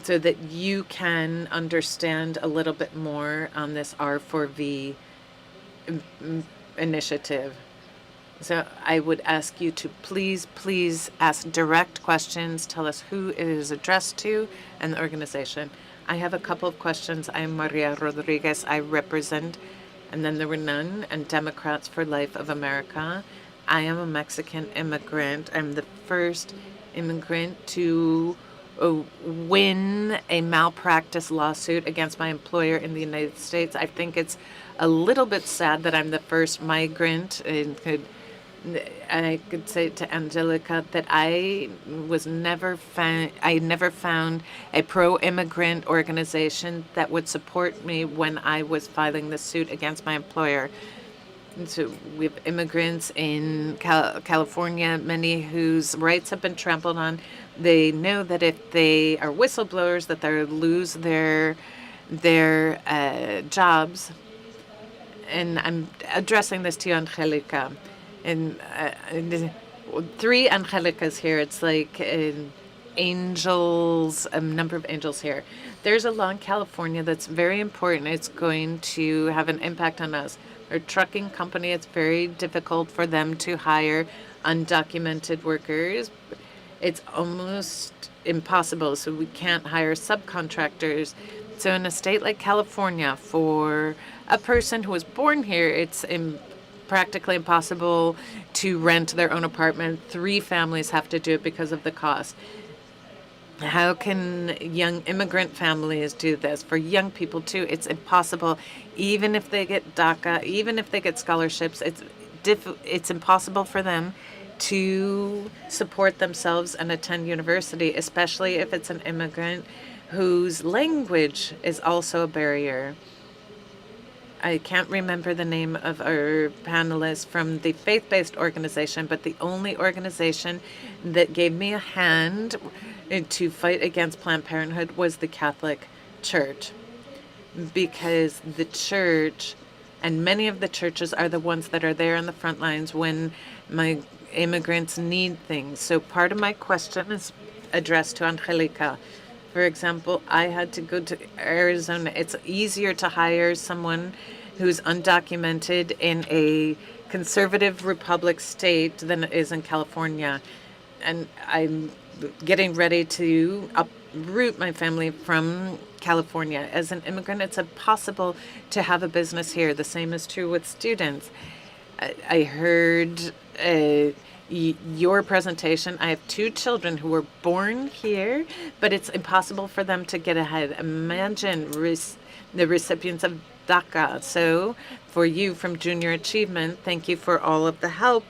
so that you can understand a little bit more on this R4V initiative. So I would ask you to please ask direct questions. Tell us who it is addressed to and the organization. I have a couple of questions. I'm Maria Rodriguez. I represent, and then there were none, and Democrats for Life of America. I am a Mexican immigrant. I'm the first immigrant to win a malpractice lawsuit against my employer in the United States. I think it's a little bit sad that I'm the first migrant, and I could say to Angelica that I never found a pro-immigrant organization that would support me when I was filing the suit against my employer. And so we have immigrants in California, many whose rights have been trampled on. They know that if they are whistleblowers, that they'll lose their jobs. And I'm addressing this to you, Angelica. And three Angelicas here. It's like angels, a number of angels here. There's a law in California that's very important. It's going to have an impact on us. Our trucking company, it's very difficult for them to hire undocumented workers. It's almost impossible, so we can't hire subcontractors. So in a state like California, for a person who was born here, it's practically impossible to rent their own apartment. 3 families have to do it because of the cost. How can young immigrant families do this? For young people, too, it's impossible. Even if they get DACA, even if they get scholarships, it's impossible for them to support themselves and attend university, especially if it's an immigrant whose language is also a barrier. I can't remember the name of our panelists from the faith-based organization, but the only organization that gave me a hand to fight against Planned Parenthood was the Catholic Church, because the church And many of the churches are the ones that are there on the front lines when my immigrants need things. So part of my question is addressed to Angelica. For example, I had to go to Arizona. It's easier to hire someone who's undocumented in a conservative republic state than it is in California. And I'm getting ready to uproot my family from California. As an immigrant, it's impossible to have a business here. The same is true with students. I heard your presentation. I have 2 children who were born here, but it's impossible for them to get ahead. Imagine the recipients of DACA. So for you from Junior Achievement, thank you for all of the help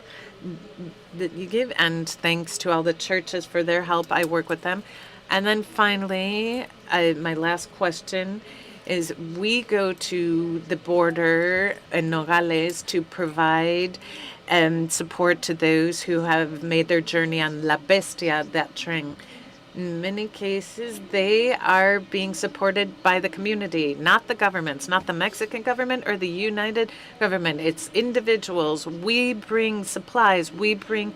that you give, and thanks to all the churches for their help. I work with them. And then finally, my last question is, we go to the border in Nogales to provide support to those who have made their journey on La Bestia, that train. In many cases, they are being supported by the community, not the governments, not the Mexican government or the United government. It's individuals. We bring supplies, we bring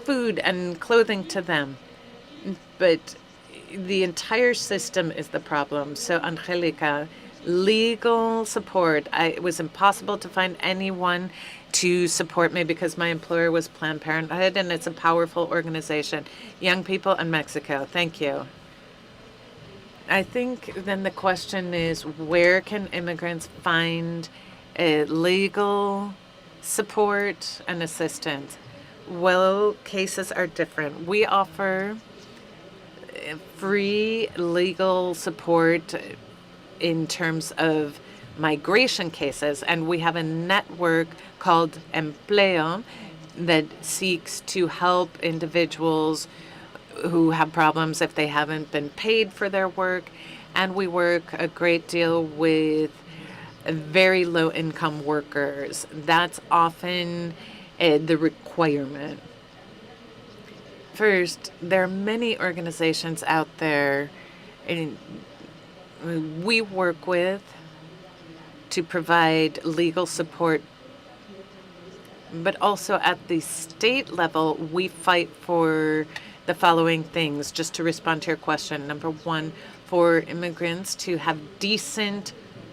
food and clothing to them. But the entire system is the problem. So, Angelica, legal support. It was impossible to find anyone to support me because my employer was Planned Parenthood, and it's a powerful organization. Young people in Mexico. Thank you. I think then the question is, where can immigrants find legal support and assistance? Well, cases are different. We offer free legal support in terms of migration cases, and we have a network called Empleo that seeks to help individuals who have problems if they haven't been paid for their work. And we work a great deal with very low income workers. That's often the requirement. First, there are many organizations out there we work with to provide legal support, but also at the state level, we fight for the following things, just to respond to your question. Number one, for immigrants to have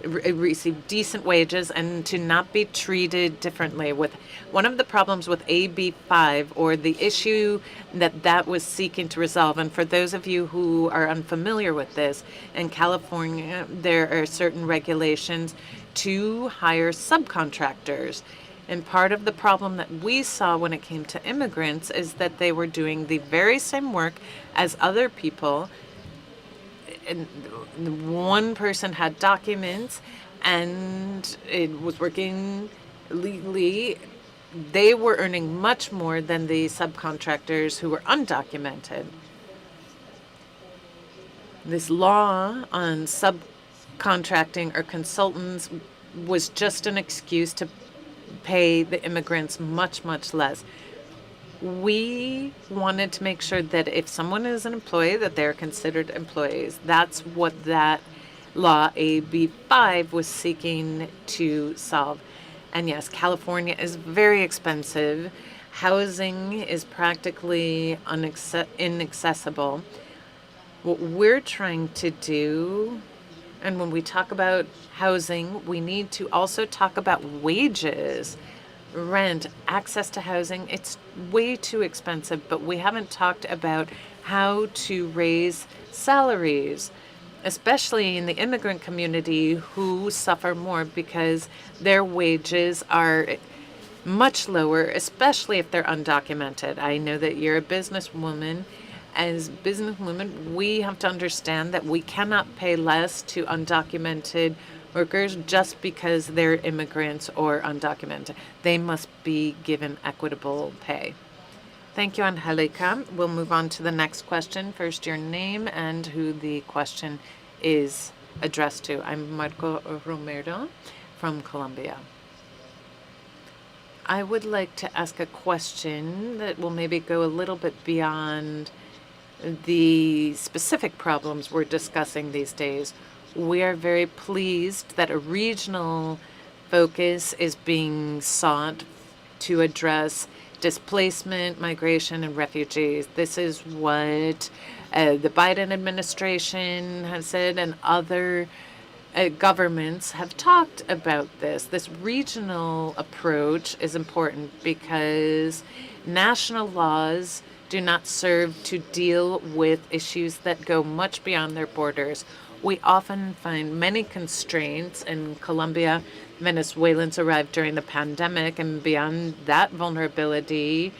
receive decent wages and to not be treated differently. With one of the problems with AB5, or the issue that was seeking to resolve, and for those of you who are unfamiliar with this, in California there are certain regulations to hire subcontractors. And part of the problem that we saw when it came to immigrants is that they were doing the very same work as other people. And one person had documents and it was working legally. They were earning much more than the subcontractors who were undocumented. This law on subcontracting or consultants was just an excuse to pay the immigrants much, much less. We wanted to make sure that if someone is an employee, that they're considered employees. That's what that law, AB5, was seeking to solve. And yes, California is very expensive. Housing is practically inaccessible. What we're trying to do, and when we talk about housing, we need to also talk about wages, rent, access to housing. It's way too expensive, but we haven't talked about how to raise salaries, especially in the immigrant community who suffer more because their wages are much lower, especially if they're undocumented. I know that you're a businesswoman. As businesswomen, we have to understand that we cannot pay less to undocumented workers just because they're immigrants or undocumented. They must be given equitable pay. Thank you, Angelica. We'll move on to the next question. First, your name and who the question is addressed to. I'm Marco Romero from Colombia. I would like to ask a question that will maybe go a little bit beyond the specific problems we're discussing these days. We are very pleased that a regional focus is being sought to address displacement, migration, and refugees. This is what the Biden administration has said, and other governments have talked about this. This regional approach is important because national laws do not serve to deal with issues that go much beyond their borders. We often find many constraints in Colombia. Venezuelans arrived during the pandemic, and beyond that vulnerability,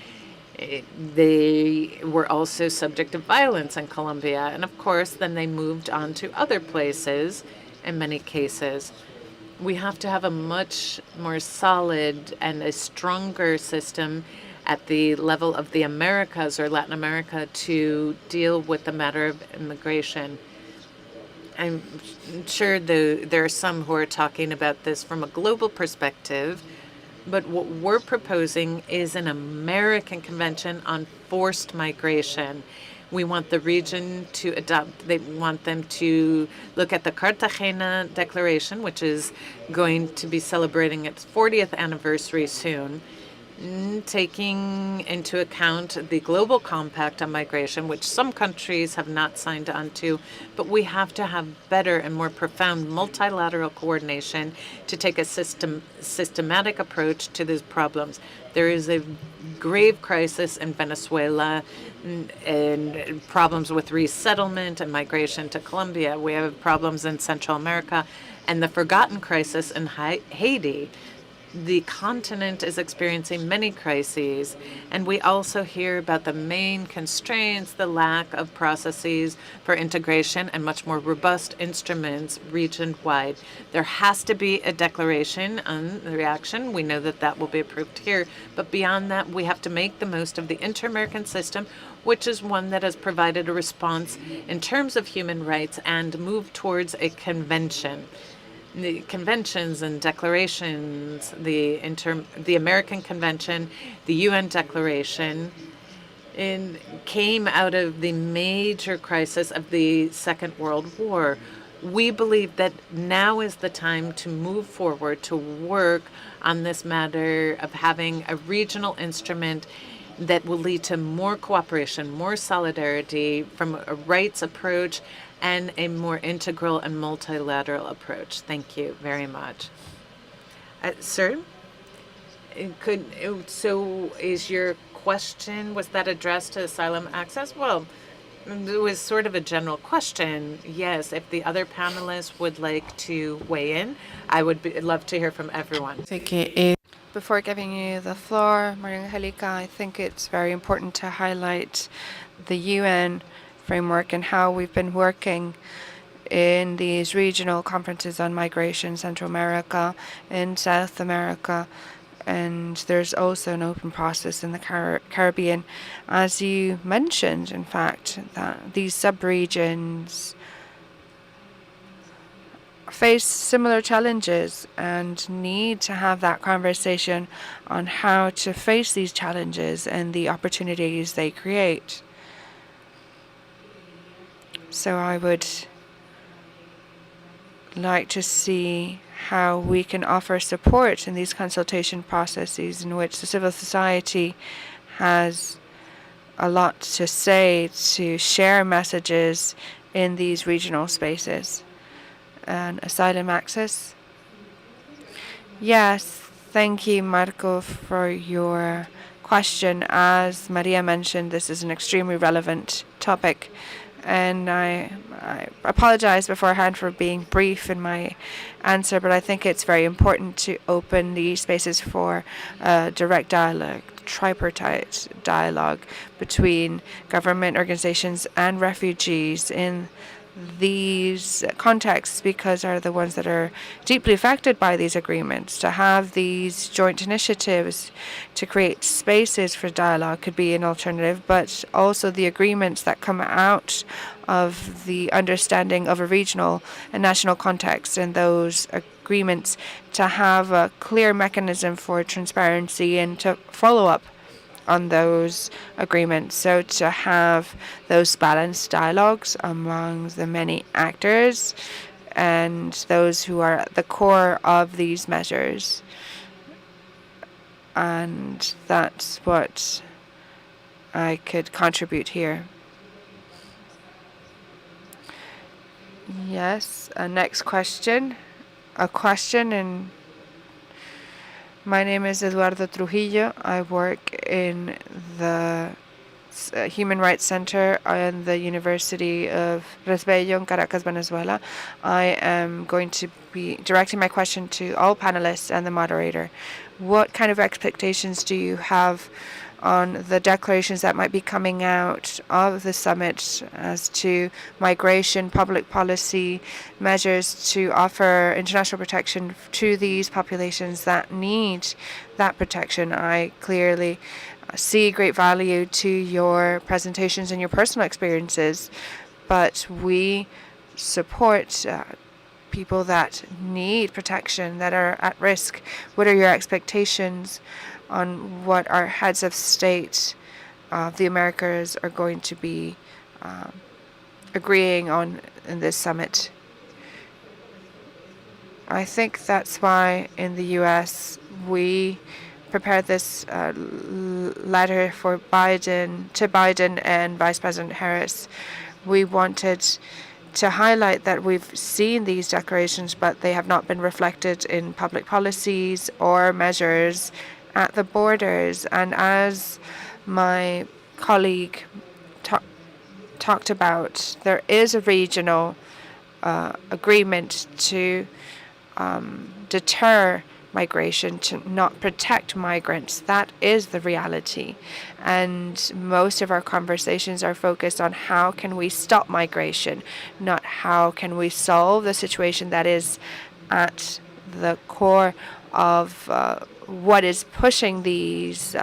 they were also subject to violence in Colombia. And of course, then they moved on to other places in many cases. We have to have a much more solid and a stronger system at the level of the Americas or Latin America to deal with the matter of immigration. I'm sure there are some who are talking about this from a global perspective, but what we're proposing is an American Convention on Forced Migration. We want the region to adopt, they want them to look at the Cartagena Declaration, which is going to be celebrating its 40th anniversary soon, taking into account the Global Compact on Migration, which some countries have not signed on to, but we have to have better and more profound multilateral coordination to take a systematic approach to these problems. There is a grave crisis in Venezuela and problems with resettlement and migration to Colombia. We have problems in Central America and the forgotten crisis in Haiti. The continent is experiencing many crises, and we also hear about the main constraints, the lack of processes for integration and much more robust instruments region-wide. There has to be a declaration on the reaction. We know that that will be approved here, but beyond that, we have to make the most of the inter-American system, which is one that has provided a response in terms of human rights and move towards a convention. The conventions and declarations, the American Convention, the UN Declaration, came out of the major crisis of the Second World War. We believe that now is the time to move forward, to work on this matter of having a regional instrument that will lead to more cooperation, more solidarity from a rights approach, and a more integral and multilateral approach. Thank you very much. Sir, so is your question, was that addressed to asylum access? Well, it was sort of a general question. Yes, if the other panelists would like to weigh in, I would love to hear from everyone. Before giving you the floor, Maria Angelica, I think it's very important to highlight the UN framework and how we've been working in these regional conferences on migration, Central America and South America. And there's also an open process in the Caribbean. As you mentioned, in fact, that these subregions face similar challenges and need to have that conversation on how to face these challenges and the opportunities they create. So I would like to see how we can offer support in these consultation processes in which the civil society has a lot to say, to share messages in these regional spaces. And asylum access. Yes, thank you, Marco, for your question. As Maria mentioned, this is an extremely relevant topic. And I apologize beforehand for being brief in my answer, but I think it's very important to open these spaces for direct dialogue, tripartite dialogue between government organizations and refugees in these contexts, because are the ones that are deeply affected by these agreements. To have these joint initiatives to create spaces for dialogue could be an alternative, but also the agreements that come out of the understanding of a regional and national context, and those agreements to have a clear mechanism for transparency and to follow up on those agreements. So to have those balanced dialogues among the many actors and those who are at the core of these measures. And that's what I could contribute here. Yes, next question. A question, and my name is Eduardo Trujillo. I work in the Human Rights Center in the University of Resbello in Caracas, Venezuela. I am going to be directing my question to all panelists and the moderator. What kind of expectations do you have on the declarations that might be coming out of the summit as to migration, public policy measures to offer international protection to these populations that need that protection? I clearly see great value to your presentations and your personal experiences, but we support people that need protection, that are at risk. What are your expectations on what our heads of state of the Americas are going to be agreeing on in this summit? I think that's why in the US we prepared this letter for Biden and Vice President Harris. We wanted to highlight that we've seen these declarations, but they have not been reflected in public policies or measures at the borders. And as my colleague talked about, there is a regional agreement to deter migration, to not protect migrants. That is the reality. And most of our conversations are focused on how can we stop migration, not how can we solve the situation that is at the core of what is pushing these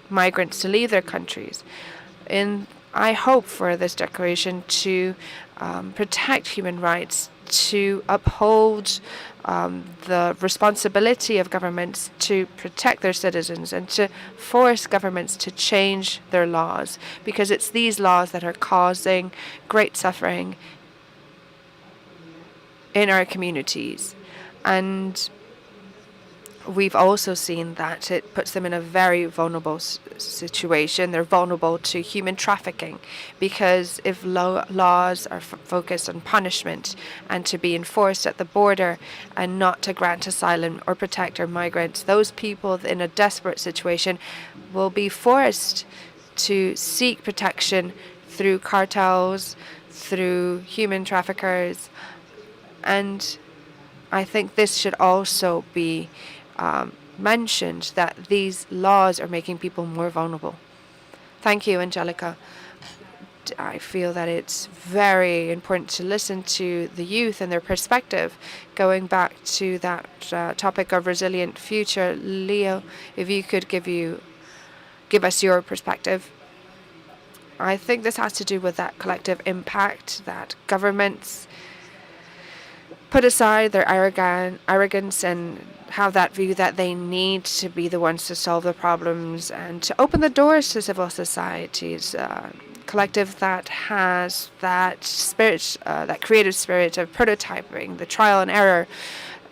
migrants to leave their countries. I hope for this declaration to protect human rights, to uphold the responsibility of governments to protect their citizens and to force governments to change their laws, because it's these laws that are causing great suffering in our communities. And we've also seen that it puts them in a very vulnerable situation. They're vulnerable to human trafficking, because if laws are focused on punishment and to be enforced at the border and not to grant asylum or protect our migrants, those people in a desperate situation will be forced to seek protection through cartels, through human traffickers. And I think this should also be mentioned, that these laws are making people more vulnerable. Thank you, Angelica. I feel that it's very important to listen to the youth and their perspective. Going back to that topic of resilient future, Leo, if you could give us your perspective. I think this has to do with that collective impact, that governments put aside their arrogance and have that view that they need to be the ones to solve the problems and to open the doors to civil societies, collective that has that spirit, that creative spirit of prototyping, the trial and error,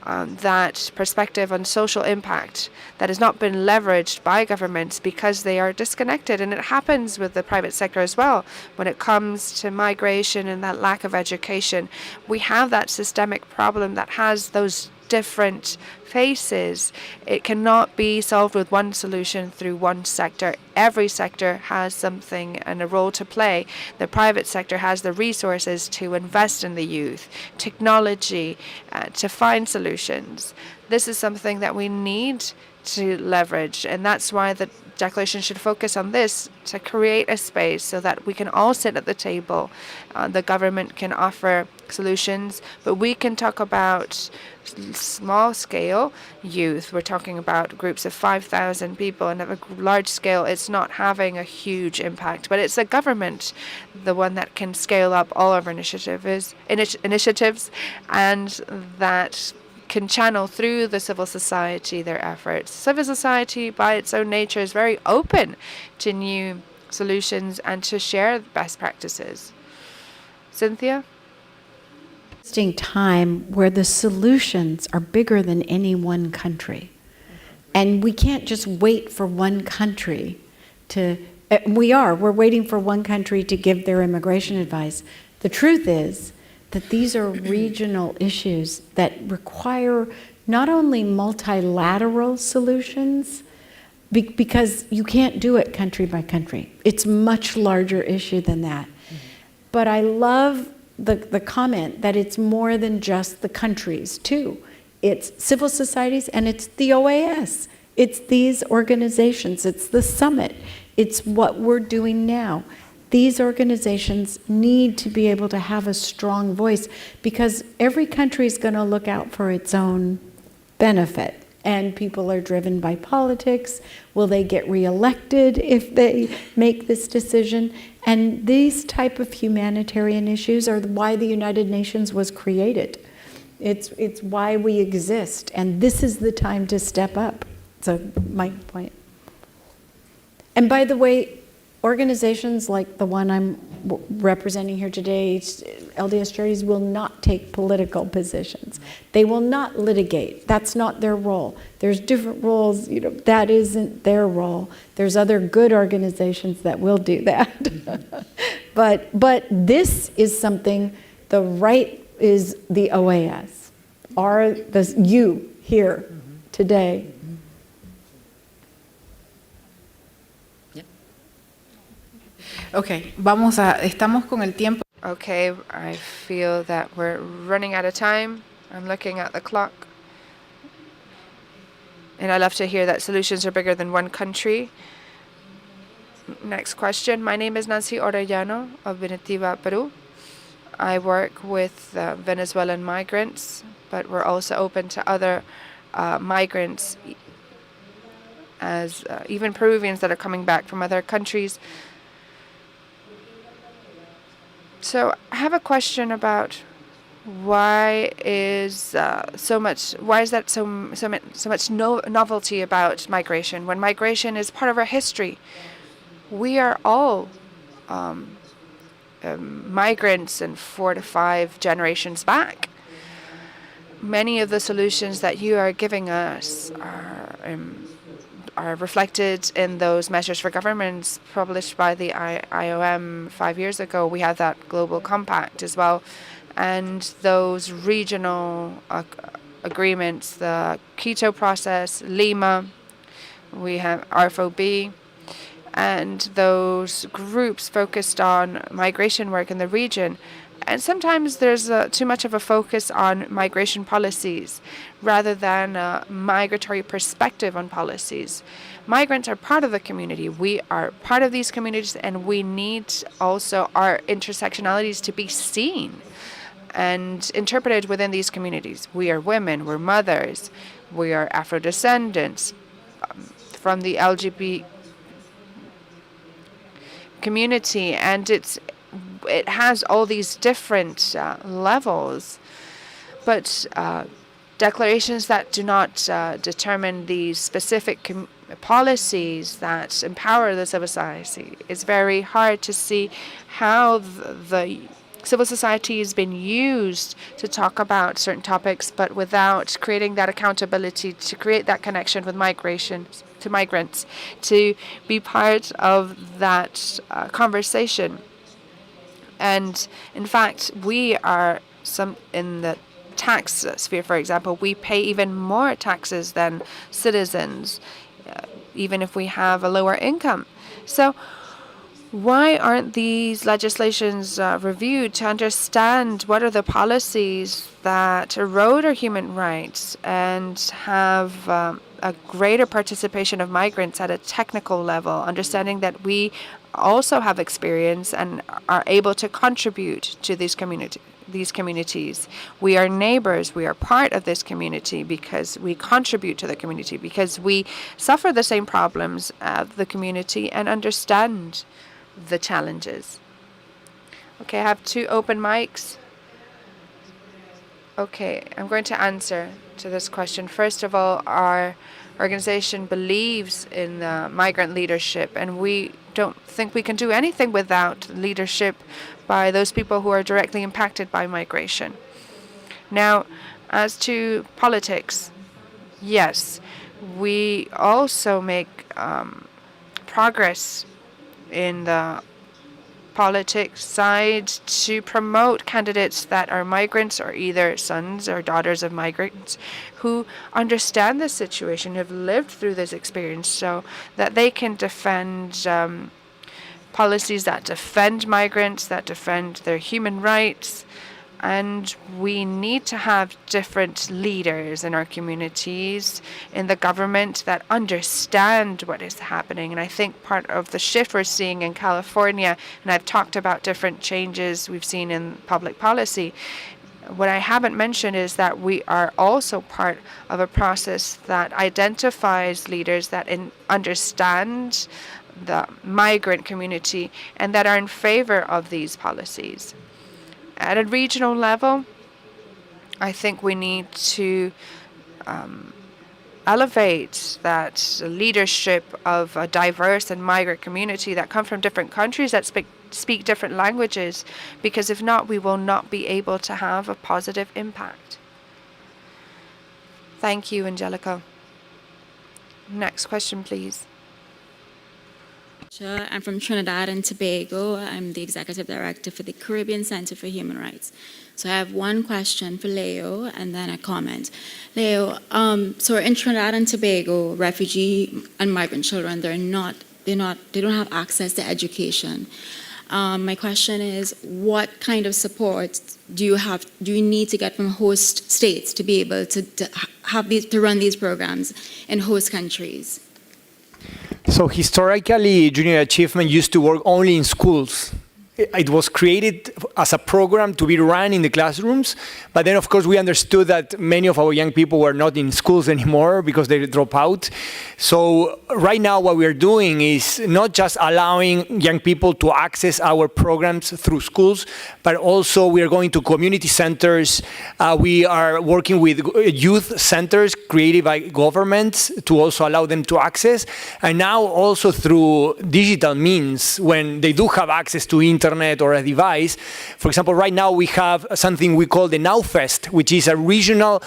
that perspective on social impact that has not been leveraged by governments because they are disconnected. And it happens with the private sector as well. When it comes to migration and that lack of education, we have that systemic problem that has those different faces. It cannot be solved with one solution through one sector. Every sector has something and a role to play. The private sector has the resources to invest in the youth, technology, to find solutions. This is something that we need to leverage, and that's why the declaration should focus on this, to create a space so that we can all sit at the table. The government can offer solutions, but we can talk about small scale youth. We're talking about groups of 5,000 people, and at a large scale it's not having a huge impact, but it's the government, the one that can scale up all of our initiatives and that can channel through the civil society their efforts. Civil society by its own nature is very open to new solutions and to share best practices. Cynthia? interesting time where the solutions are bigger than any one country. And we can't just wait for one country to, we're waiting for one country to give their immigration advice. The truth is that these are regional issues that require not only multilateral solutions, because you can't do it country by country. It's a much larger issue than that. But I love the comment that it's more than just the countries, too. It's civil societies and it's the OAS. It's these organizations, it's the summit, it's what we're doing now. These organizations need to be able to have a strong voice because every country is going to look out for its own benefit. And people are driven by politics. Will they get reelected if they make this decision? And these type of humanitarian issues are why the United Nations was created. It's why we exist. And this is the time to step up. So my point. And by the way, organizations like the one I'm representing here today, LDS Charities, will not take political positions. They will not litigate. That's not their role. There's different roles, that isn't their role. There's other good organizations that will do that. But this is something, the right is the OAS, you here today. Ok, estamos con el tiempo. Okay, I feel that we're running out of time. I'm looking at the clock. And I love to hear that solutions are bigger than one country. Next question. My name is Nancy Orellano of Venetiva, Peru. I work with Venezuelan migrants, but we're also open to other migrants, as even Peruvians that are coming back from other countries. So I have a question about why is so much novelty about migration when migration is part of our history? We are all migrants and 4 to 5 generations back. Many of the solutions that you are giving us are reflected in those measures for governments published by the IOM 5 years ago. We had that global compact as well, and those regional agreements, the Quito process, Lima, we have RFOB, and those groups focused on migration work in the region. And sometimes there's too much of a focus on migration policies rather than a migratory perspective on policies. Migrants are part of the community. We are part of these communities, and we need also our intersectionalities to be seen and interpreted within these communities. We are women, we're mothers, we are Afro-descendants from the LGBT community, and it has all these different levels, but declarations that do not determine the specific policies that empower the civil society. It's very hard to see how the civil society has been used to talk about certain topics, but without creating that accountability to create that connection with migration, to migrants, to be part of that conversation. And in fact, we are in the tax sphere, for example, we pay even more taxes than citizens, even if we have a lower income. So why aren't these legislations reviewed to understand what are the policies that erode our human rights and have a greater participation of migrants at a technical level, understanding that we also have experience and are able to contribute to these communities. We are neighbors. We are part of this community because we contribute to the community, because we suffer the same problems of the community and understand the challenges. Okay, I have 2 open mics. Okay, I'm going to answer to this question. First of all, our organization believes in migrant leadership, and we don't think we can do anything without leadership by those people who are directly impacted by migration. Now, as to politics, yes, we also make progress in the politics side to promote candidates that are migrants or either sons or daughters of migrants who understand this situation, have lived through this experience, so that they can defend policies that defend migrants, that defend their human rights. And we need to have different leaders in our communities, in the government, that understand what is happening. And I think part of the shift we're seeing in California, and I've talked about different changes we've seen in public policy, what I haven't mentioned is that we are also part of a process that identifies leaders that understand the migrant community and that are in favor of these policies. At a regional level, I think we need to elevate that leadership of a diverse and migrant community that come from different countries that speak different languages, because if not, we will not be able to have a positive impact. Thank you, Angelica. Next question, please. I'm from Trinidad and Tobago. I'm the Executive Director for the Caribbean Center for Human Rights. So I have one question for Leo and then a comment. Leo, so in Trinidad and Tobago, refugee and migrant children, they don't have access to education. My question is, what kind of support do you need to get from host states to be able to run these programs in host countries? So historically, Junior Achievement used to work only in schools. It was created as a program to be run in the classrooms, but then of course we understood that many of our young people were not in schools anymore because they drop out. So right now what we are doing is not just allowing young people to access our programs through schools, but also we are going to community centers. We are working with youth centers created by governments to also allow them to access. And now also through digital means, when they do have access to internet or a device. For example, right now we have something we call the Now Fest, which is a regional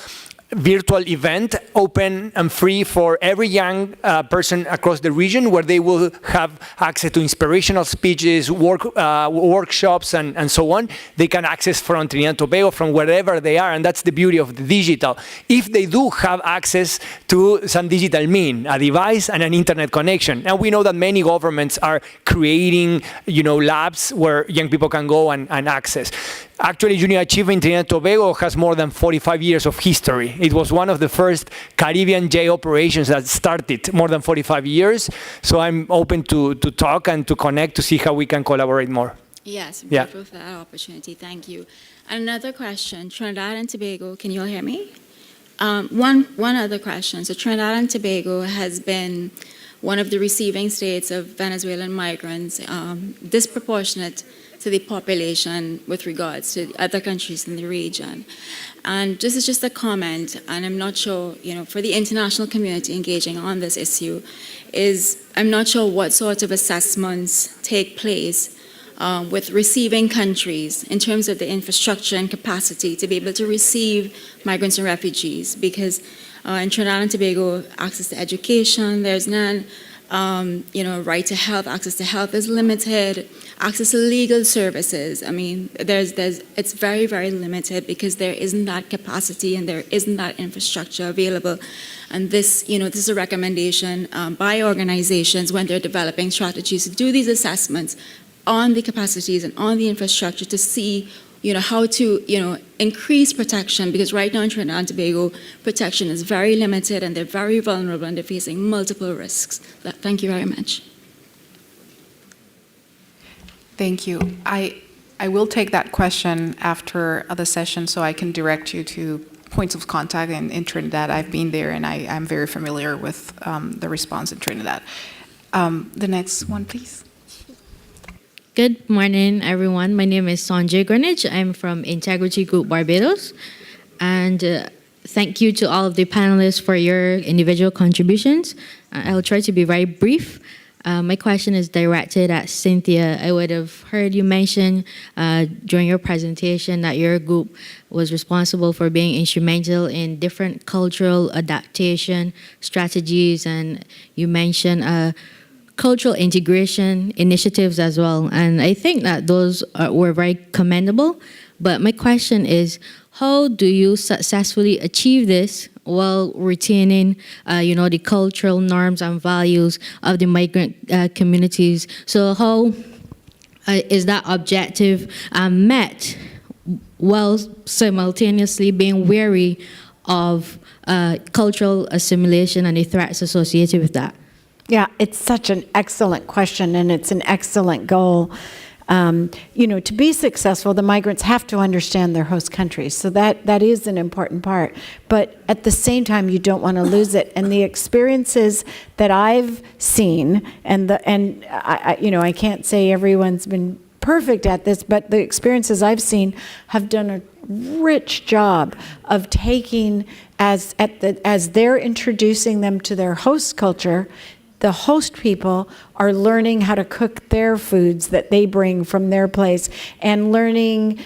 virtual event, open and free for every young person across the region, where they will have access to inspirational speeches, workshops, and so on. They can access from Trinidad and Tobago, from wherever they are, and that's the beauty of the digital. If they do have access to some digital mean, a device and an internet connection. And we know that many governments are creating, labs where young people can go and access. Actually, Junior Achievement in Trinidad and Tobago has more than 45 years of history. It was one of the first Caribbean J operations that started more than 45 years. So I'm open to talk and to connect to see how we can collaborate more. Yes, I'm grateful for that opportunity. Thank you. Another question, Trinidad and Tobago, can you all hear me? One other question. So Trinidad and Tobago has been one of the receiving states of Venezuelan migrants, disproportionate to the population with regards to other countries in the region. And this is just a comment, and I'm not sure, for the international community engaging on this issue, I'm not sure what sort of assessments take place with receiving countries in terms of the infrastructure and capacity to be able to receive migrants and refugees, because in Trinidad and Tobago, access to education, there's none. Right to health, access to health is limited. Access to legal services, it's very, very limited because there isn't that capacity and there isn't that infrastructure available. And this is a recommendation by organizations when they're developing strategies to do these assessments on the capacities and on the infrastructure to see how to, increase protection, because right now in Trinidad and Tobago, protection is very limited and they're very vulnerable and they're facing multiple risks. Thank you very much. Thank you. I will take that question after the session so I can direct you to points of contact in Trinidad. I've been there and I'm very familiar with the response in Trinidad. The next one, please. Good morning, everyone. My name is Sanjay Greenwich. I'm from Integrity Group Barbados. And thank you to all of the panelists for your individual contributions. I'll try to be very brief. My question is directed at Cynthia. I would have heard you mention during your presentation that your group was responsible for being instrumental in different cultural adaptation strategies, and you mentioned cultural integration initiatives as well. And I think that those were very commendable. But my question is, how do you successfully achieve this while retaining, the cultural norms and values of the migrant communities? So how is that objective met while simultaneously being wary of cultural assimilation and the threats associated with that? Yeah, it's such an excellent question, and it's an excellent goal. To be successful, the migrants have to understand their host countries. So that is an important part. But at the same time, you don't want to lose it. And the experiences that I've seen, I can't say everyone's been perfect at this, but the experiences I've seen have done a rich job of taking as they're introducing them to their host culture. The host people are learning how to cook their foods that they bring from their place, and learning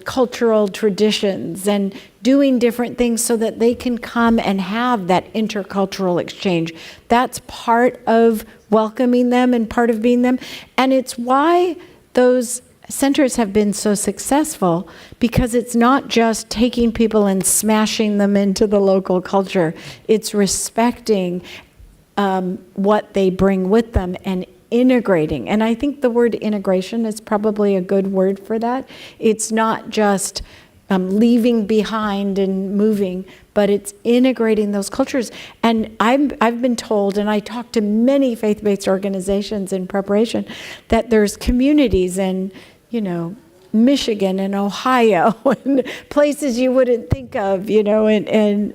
cultural traditions and doing different things so that they can come and have that intercultural exchange. That's part of welcoming them and part of being them. And it's why those centers have been so successful, because it's not just taking people and smashing them into the local culture. It's respecting what they bring with them and integrating. And I think the word integration is probably a good word for that. It's not just leaving behind and moving, but it's integrating those cultures. And I've been told, and I talked to many faith-based organizations in preparation, that there's communities in, Michigan and Ohio and places you wouldn't think of, and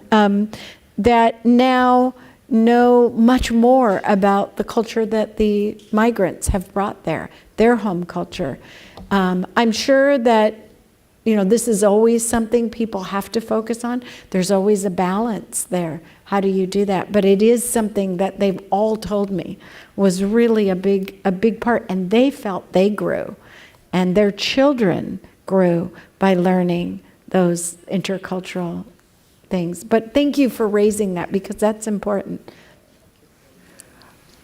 that now know much more about the culture that the migrants have brought there, their home culture. I'm sure that, this is always something people have to focus on. There's always a balance there. How do you do that? But it is something that they've all told me was really a big part, and they felt they grew, and their children grew by learning those intercultural things. But thank you for raising that, because that's important.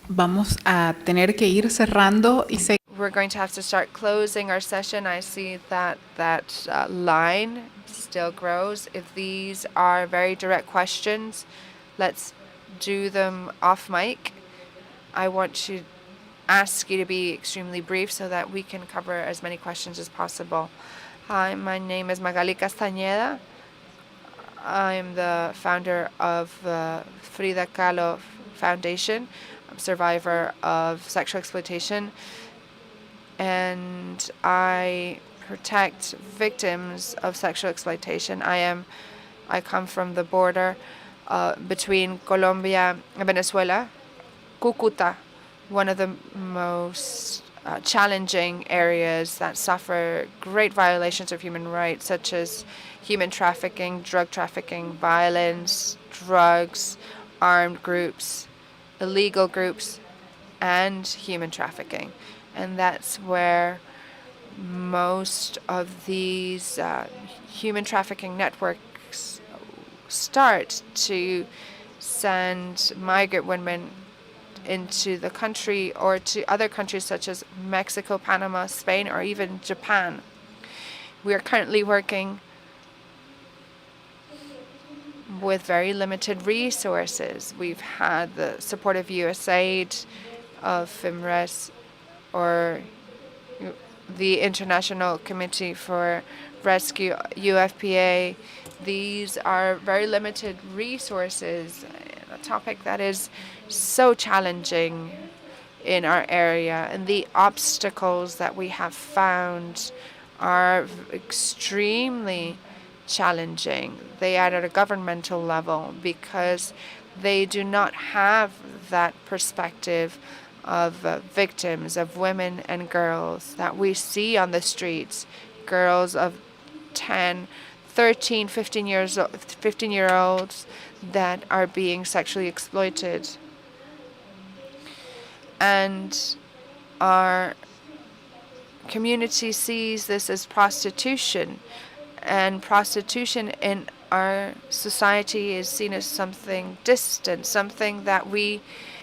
Vamos a tener que ir cerrando y We're going to have to start closing our session. I see that line still grows. If these are very direct questions, let's do them off mic. I want to ask you to be extremely brief so that we can cover as many questions as possible. Hi, my name is Magali Castañeda. I'm the founder of the Frida Kahlo Foundation. I'm a survivor of sexual exploitation, and I protect victims of sexual exploitation. I come from the border between Colombia and Venezuela, Cucuta, one of the most challenging areas that suffer great violations of human rights, such as human trafficking, drug trafficking, violence, drugs, armed groups, illegal groups, and human trafficking. And that's where most of these human trafficking networks start to send migrant women into the country or to other countries such as Mexico, Panama, Spain, or even Japan. We are currently working with very limited resources. We've had the support of USAID, of FIMRES, or the International Committee for Rescue, UFPA. These are very limited resources, a topic that is so challenging in our area, and the obstacles that we have found are extremely challenging. They are at a governmental level because they do not have that perspective of victims, of women and girls that we see on the streets, girls of 10, 13, 15-year-olds that are being sexually exploited. And our community sees this as prostitution, and prostitution in our society is seen as something distant, something that we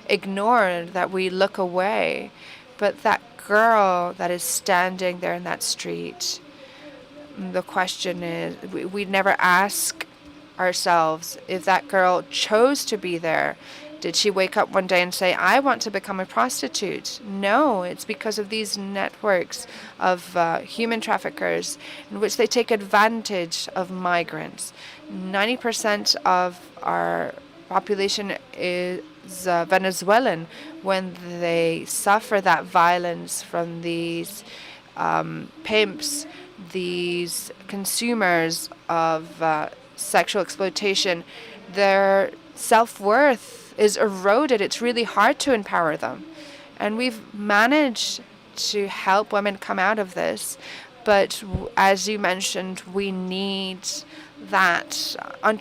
ignore, that we look away. But that girl that is standing there in that street, the question is, we never ask ourselves if that girl chose to be there. Did she wake up one day and say, I want to become a prostitute? No, it's because of these networks of human traffickers in which they take advantage of migrants. 90% of our population is Venezuelan. When they suffer that violence from these pimps, these consumers of sexual exploitation, their self-worth is eroded. It's really hard to empower them. And we've managed to help women come out of this. But as you mentioned, we need that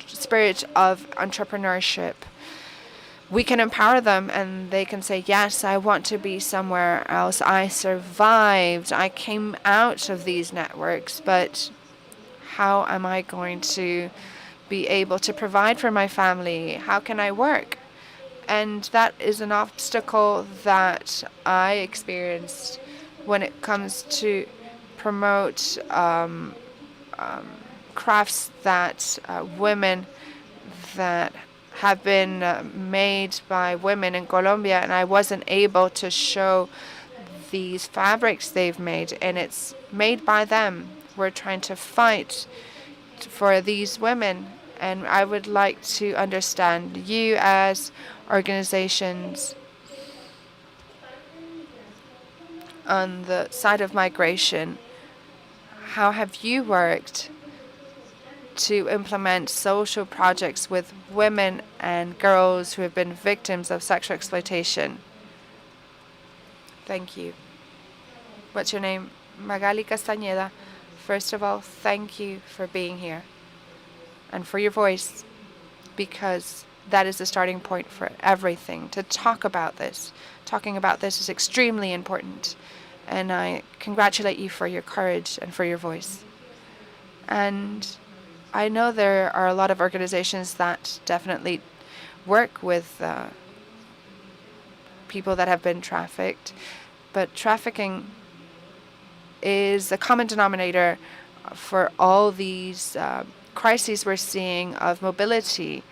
spirit of entrepreneurship. We can empower them and they can say, yes, I want to be somewhere else. I survived. I came out of these networks, but how am I going to be able to provide for my family? How can I work? And that is an obstacle that I experienced when it comes to promote crafts that women that have been made by women in Colombia, and I wasn't able to show these fabrics they've made, and it's made by them. We're trying to fight for these women, and I would like to understand you as organizations on the side of migration. How have you worked to implement social projects with women and girls who have been victims of sexual exploitation? Thank you. What's your name? Magali Castañeda. First of all, thank you for being here and for your voice, because that is the starting point for everything. To talk about this. Talking about this is extremely important. And I congratulate you for your courage and for your voice. And I know there are a lot of organizations that definitely work with people that have been trafficked, but trafficking is a common denominator for all these crises we're seeing of mobility.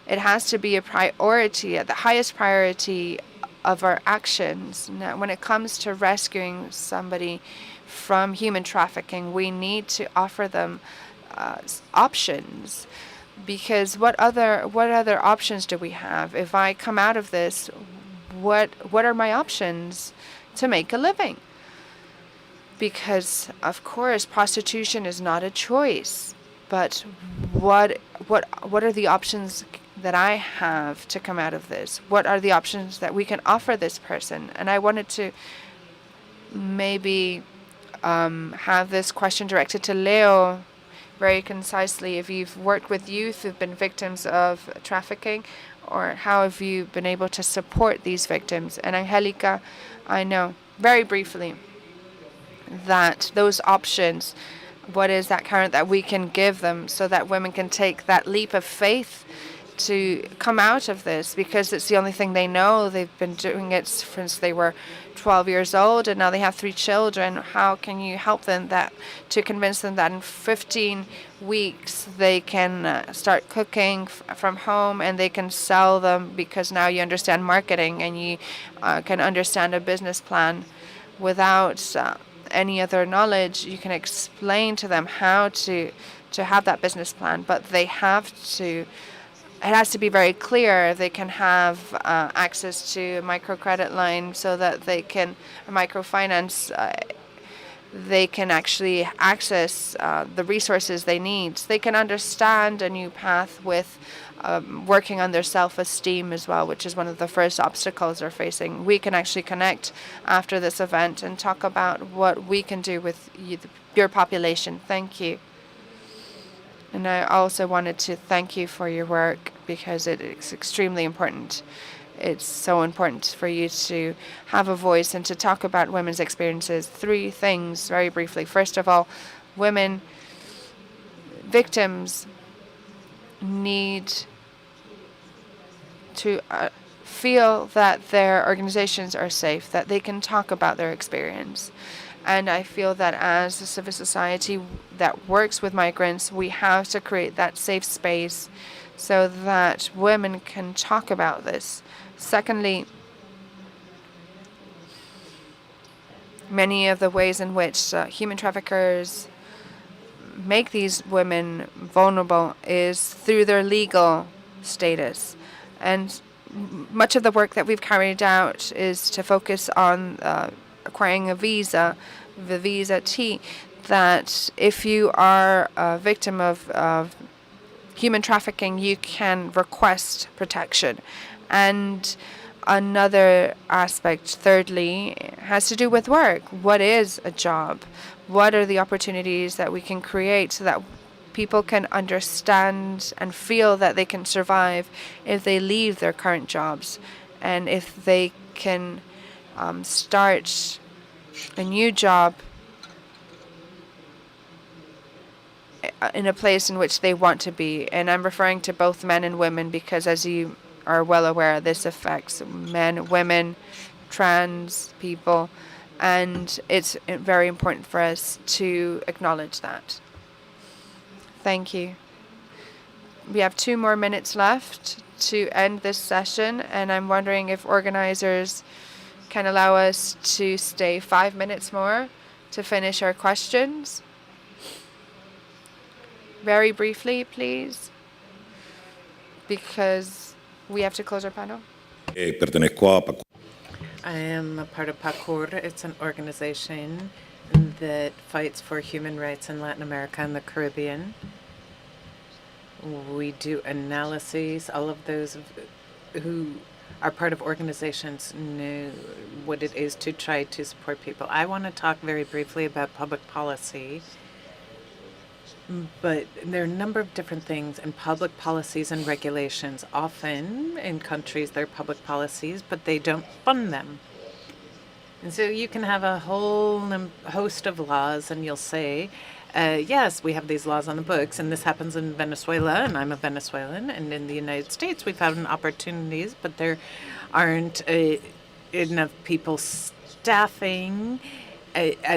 It has to be a priority, the highest priority of our actions. Now, when it comes to rescuing somebody from human trafficking, we need to offer them options, because what other options do we have? If I come out of this, what are my options to make a living? Because of course prostitution is not a choice, but what are the options that I have to come out of this? What are the options that we can offer this person? And I wanted to maybe have this question directed to Leo very concisely. If you've worked with youth who've been victims of trafficking, or how have you been able to support these victims? And Angelica, I know very briefly that those options, what is that current that we can give them so that women can take that leap of faith to come out of this, because it's the only thing they know. They've been doing it since they were 12 years old, and now they have 3 children. How can you help them to convince them that in 15 weeks they can start cooking from home and they can sell them, because now you understand marketing and you can understand a business plan without any other knowledge? You can explain to them how to have that business plan, but they have to. It has to be very clear. They can have access to a microcredit line so that they can, microfinance, they can actually access the resources they need. They can understand a new path with working on their self-esteem as well, which is one of the first obstacles they're facing. We can actually connect after this event and talk about what we can do with your population. Thank you. And I also wanted to thank you for your work, because it is extremely important. it's so important for you to have a voice and to talk about women's experiences. 3 things very briefly. First of all, women victims need to feel that their organizations are safe, that they can talk about their experience. And I feel that as a civil society that works with migrants, we have to create that safe space so that women can talk about this. Secondly, many of the ways in which human traffickers make these women vulnerable is through their legal status. And much of the work that we've carried out is to focus on acquiring a visa, the visa T, that if you are a victim of human trafficking, you can request protection. And another aspect, thirdly, has to do with work. What is a job? What are the opportunities that we can create so that people can understand and feel that they can survive if they leave their current jobs, and if they can start a new job in a place in which they want to be. And I'm referring to both men and women because, as you are well aware, this affects men, women, trans people, and it's very important for us to acknowledge that. Thank you. We have 2 more minutes left to end this session, and I'm wondering if organizers can allow us to stay 5 minutes more to finish our questions. Very briefly, please, because we have to close our panel. I am a part of PACUR. It's an organization that fights for human rights in Latin America and the Caribbean. We do analyses. All of those who are part of organizations know what it is to try to support people. I want to talk very briefly about public policy, but there are a number of different things in public policies and regulations. Often in countries there are public policies, but they don't fund them. And so you can have a whole host of laws, and you'll say, yes, we have these laws on the books, and this happens in Venezuela, and I'm a Venezuelan, and in the United States we found opportunities, but there aren't enough people staffing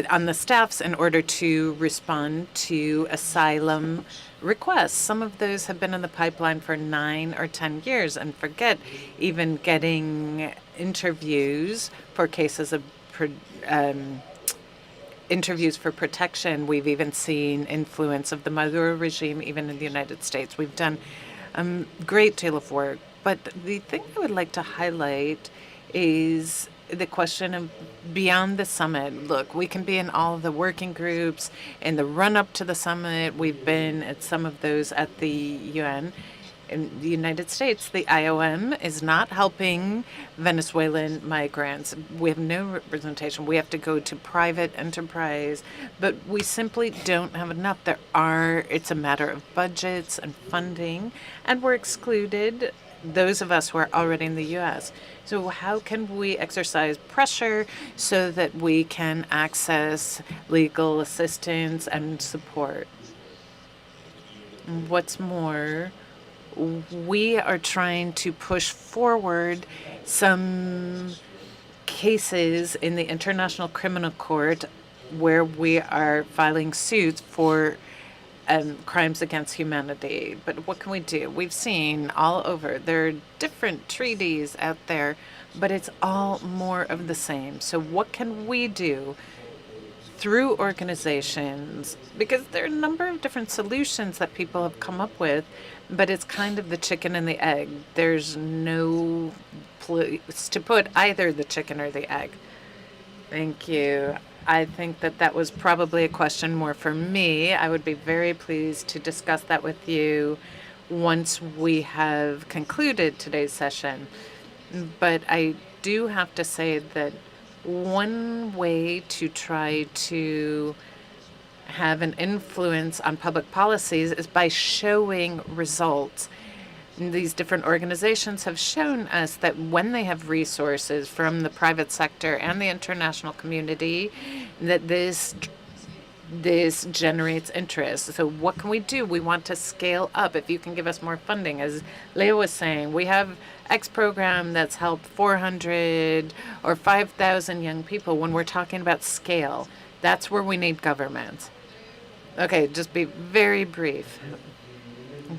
on the staffs in order to respond to asylum requests. Some of those have been in the pipeline for 9 or 10 years, and forget even getting interviews for cases of interviews for protection. We've even seen influence of the Maduro regime even in the United States. We've done a great deal of work, but the thing I would like to highlight is the question of beyond the summit. Look, we can be in all of the working groups in the run-up to the summit. We've been at some of those at the UN. In the United States, the IOM is not helping Venezuelan migrants. We have no representation. We have to go to private enterprise, but we simply don't have enough. It's a matter of budgets and funding, and we're excluded, those of us who are already in the U.S. So how can we exercise pressure so that we can access legal assistance and support? What's more, we are trying to push forward some cases in the International Criminal Court where we are filing suits for crimes against humanity. But what can we do? We've seen all over, there are different treaties out there, but it's all more of the same. So what can we do through organizations? Because there are a number of different solutions that people have come up with, but it's kind of the chicken and the egg. There's no place to put either the chicken or the egg. Thank you. I think that was probably a question more for me. I would be very pleased to discuss that with you once we have concluded today's session. But I do have to say that one way to try to have an influence on public policies is by showing results. These different organizations have shown us that when they have resources from the private sector and the international community, that this generates interest. So what can we do? We want to scale up. If you can give us more funding, as Leo was saying, we have X program that's helped 400 or 5,000 young people. When we're talking about scale, that's where we need government. Okay, just be very brief.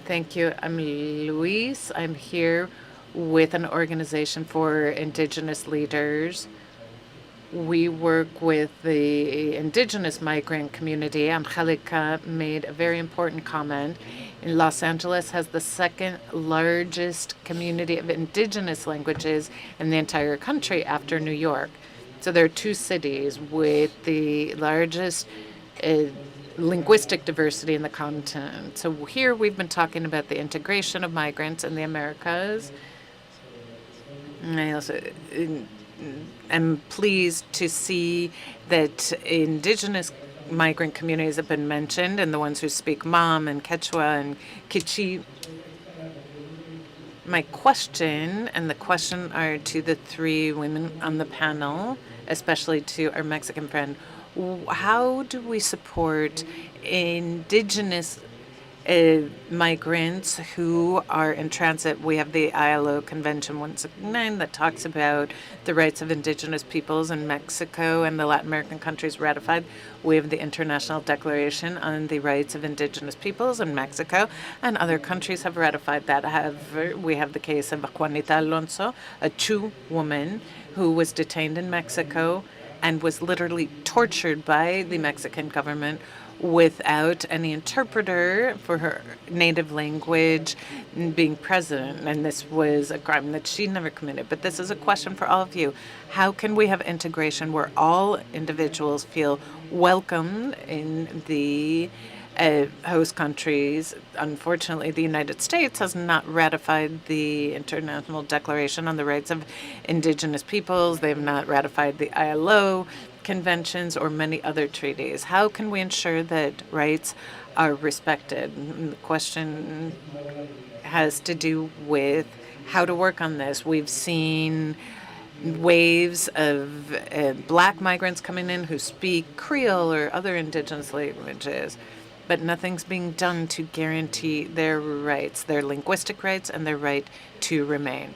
Thank you. I'm Luis. I'm here with an organization for indigenous leaders. We work with the indigenous migrant community. Angelica made a very important comment. In Los Angeles has the second largest community of indigenous languages in the entire country after New York. So there are two cities with the largest linguistic diversity in the continent. So here we've been talking about the integration of migrants in the Americas. And I also am pleased to see that indigenous migrant communities have been mentioned, and the ones who speak Mam and Quechua and Kichi. My question, and the question are to the three women on the panel, especially to our Mexican friend. How do we support indigenous migrants who are in transit? We have the ILO Convention 169 that talks about the rights of indigenous peoples in Mexico, and the Latin American countries ratified. We have the International Declaration on the Rights of Indigenous Peoples in Mexico, and other countries have ratified that. We have the case of Juanita Alonso, a Chu woman who was detained in Mexico and was literally tortured by the Mexican government without any interpreter for her native language being present. And this was a crime that she never committed. But this is a question for all of you. How can we have integration where all individuals feel welcome in the host countries? Unfortunately, the United States has not ratified the International Declaration on the Rights of Indigenous Peoples. They have not ratified the ILO conventions or many other treaties. How can we ensure that rights are respected? And the question has to do with how to work on this. We've seen waves of black migrants coming in who speak Creole or other indigenous languages, but nothing's being done to guarantee their rights, their linguistic rights, and their right to remain.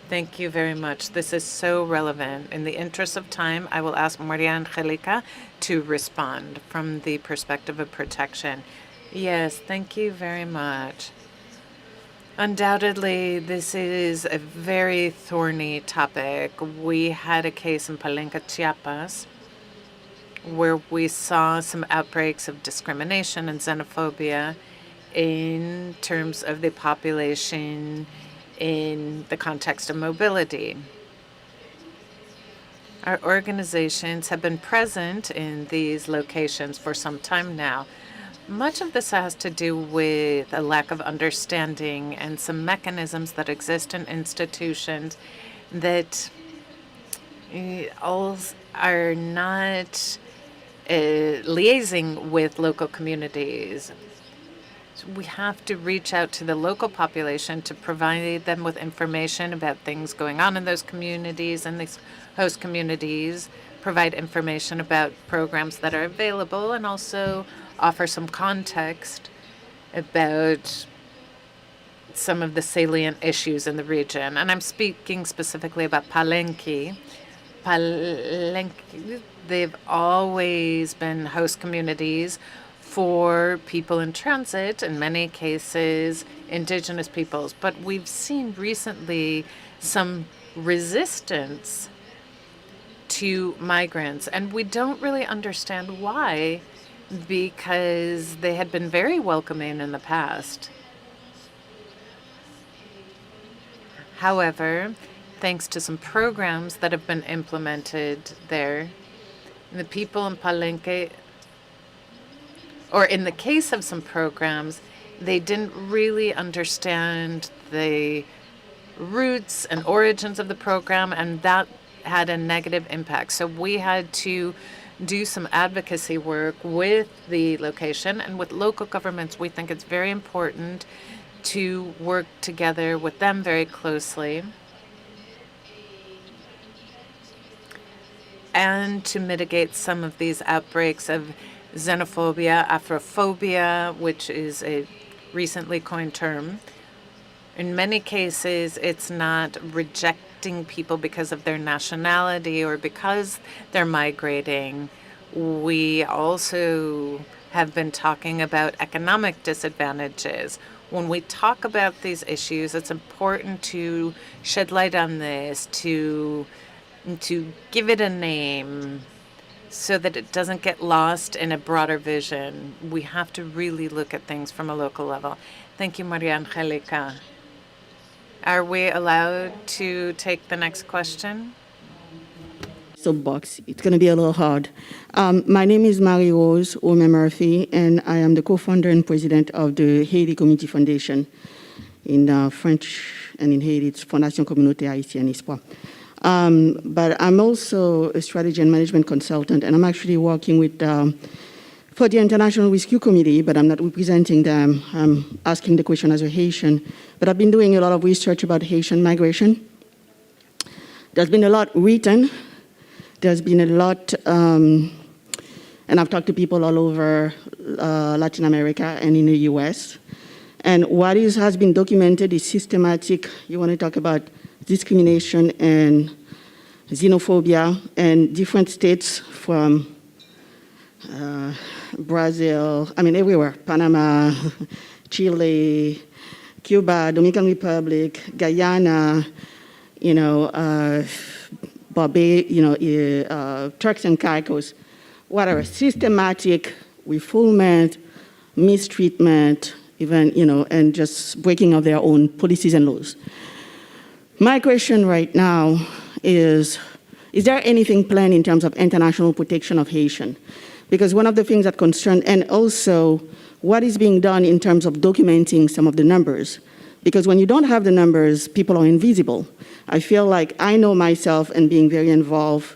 Thank you very much. This is so relevant. In the interest of time, I will ask Maria Angelica to respond from the perspective of protection. Yes, thank you very much. Undoubtedly, this is a very thorny topic. We had a case in Palenque, Chiapas, where we saw some outbreaks of discrimination and xenophobia in terms of the population in the context of mobility. Our organizations have been present in these locations for some time now. Much of this has to do with a lack of understanding and some mechanisms that exist in institutions that all are not liaising with local communities. We have to reach out to the local population to provide them with information about things going on in those communities and these host communities, provide information about programs that are available, and also offer some context about some of the salient issues in the region. And I'm speaking specifically about Palenque. Palenque, they've always been host communities for people in transit, in many cases, indigenous peoples. But we've seen recently some resistance to migrants, and we don't really understand why, because they had been very welcoming in the past. However, thanks to some programs that have been implemented there, the people in Palenque, or in the case of some programs, they didn't really understand the roots and origins of the program, and that had a negative impact. So we had to do some advocacy work with the location and with local governments. We think it's very important to work together with them very closely and to mitigate some of these outbreaks of xenophobia, Afrophobia, which is a recently coined term. In many cases, it's not rejecting people because of their nationality or because they're migrating. We also have been talking about economic disadvantages. When we talk about these issues, it's important to shed light on this, to give it a name so that it doesn't get lost in a broader vision. We have to really look at things from a local level. Thank you, Maria Angelica. Are we allowed to take the next question? Soapbox. It's going to be a little hard. My name is Marie-Rose Ome-Murphy, and I am the co-founder and president of the Haiti Community Foundation. In French and in Haiti, it's Fondation Communauté Haïtienne Espoir. But I'm also a strategy and management consultant, and I'm actually working with for the International Rescue Committee, but I'm not representing them. I'm asking the question as a Haitian. But I've been doing a lot of research about Haitian migration. There's been a lot written. There's been a lot, and I've talked to people all over Latin America and in the US. And what has been documented is systematic. You want to talk about discrimination and xenophobia, and different states from Brazil, I mean everywhere, Panama, Chile, Cuba, Dominican Republic, Guyana, Barbados, Turks and Caicos, whatever, systematic refoulement, mistreatment, even, and just breaking of their own policies and laws. My question right now is there anything planned in terms of international protection of Haitian? Because one of the things that concern, and also what is being done in terms of documenting some of the numbers. Because when you don't have the numbers, people are invisible. I feel like I know myself, and being very involved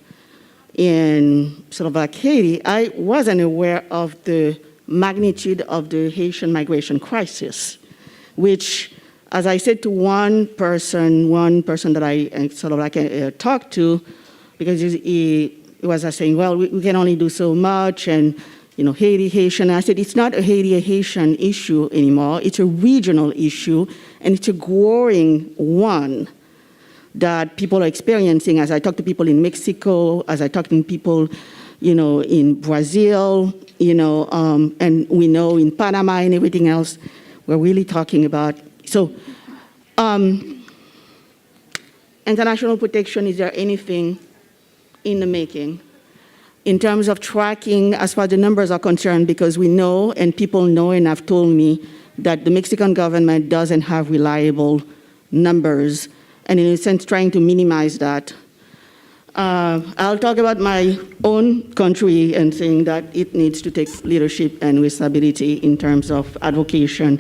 in sort of like Haiti, I wasn't aware of the magnitude of the Haitian migration crisis, which, as I said to one person that I sort of like talked to, because he was saying, well, we can only do so much, and Haiti, Haitian. I said, it's not a Haiti-Haitian issue anymore. It's a regional issue, and it's a growing one that people are experiencing. As I talk to people in Mexico, as I talk to people, in Brazil, and we know in Panama and everything else, we're really talking about. So, international protection, is there anything in the making in terms of tracking as far as the numbers are concerned? Because we know, and people know and have told me, that the Mexican government doesn't have reliable numbers, and in a sense trying to minimize that. I'll talk about my own country and saying that it needs to take leadership and responsibility in terms of advocacy,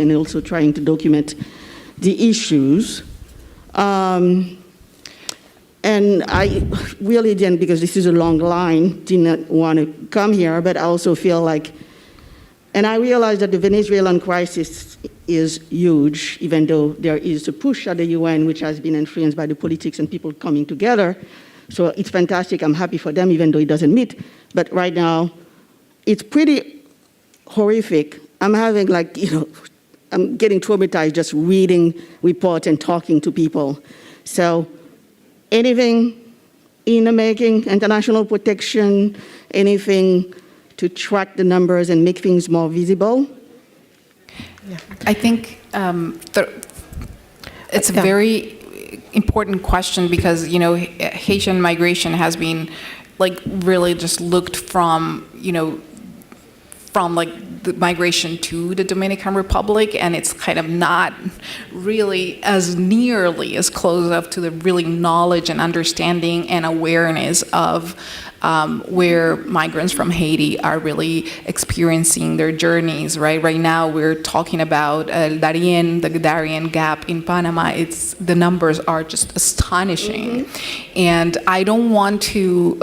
and also trying to document the issues. And I really didn't, because this is a long line, didn't want to come here, but I also feel like, and I realize that the Venezuelan crisis is huge, even though there is a push at the UN, which has been influenced by the politics and people coming together. So it's fantastic. I'm happy for them, even though it doesn't meet. But right now, it's pretty horrific. I'm having I'm getting traumatized just reading reports and talking to people. So anything in the making, international protection, anything to track the numbers and make things more visible? Yeah. I think it's a very important question, because Haitian migration has been really just looked from the migration to the Dominican Republic, and it's kind of not really as nearly as close up to the really knowledge and understanding and awareness of where migrants from Haiti are really experiencing their journeys, right? Right now, we're talking about the Darien Gap in Panama. The numbers are just astonishing. Mm-hmm. And I don't want to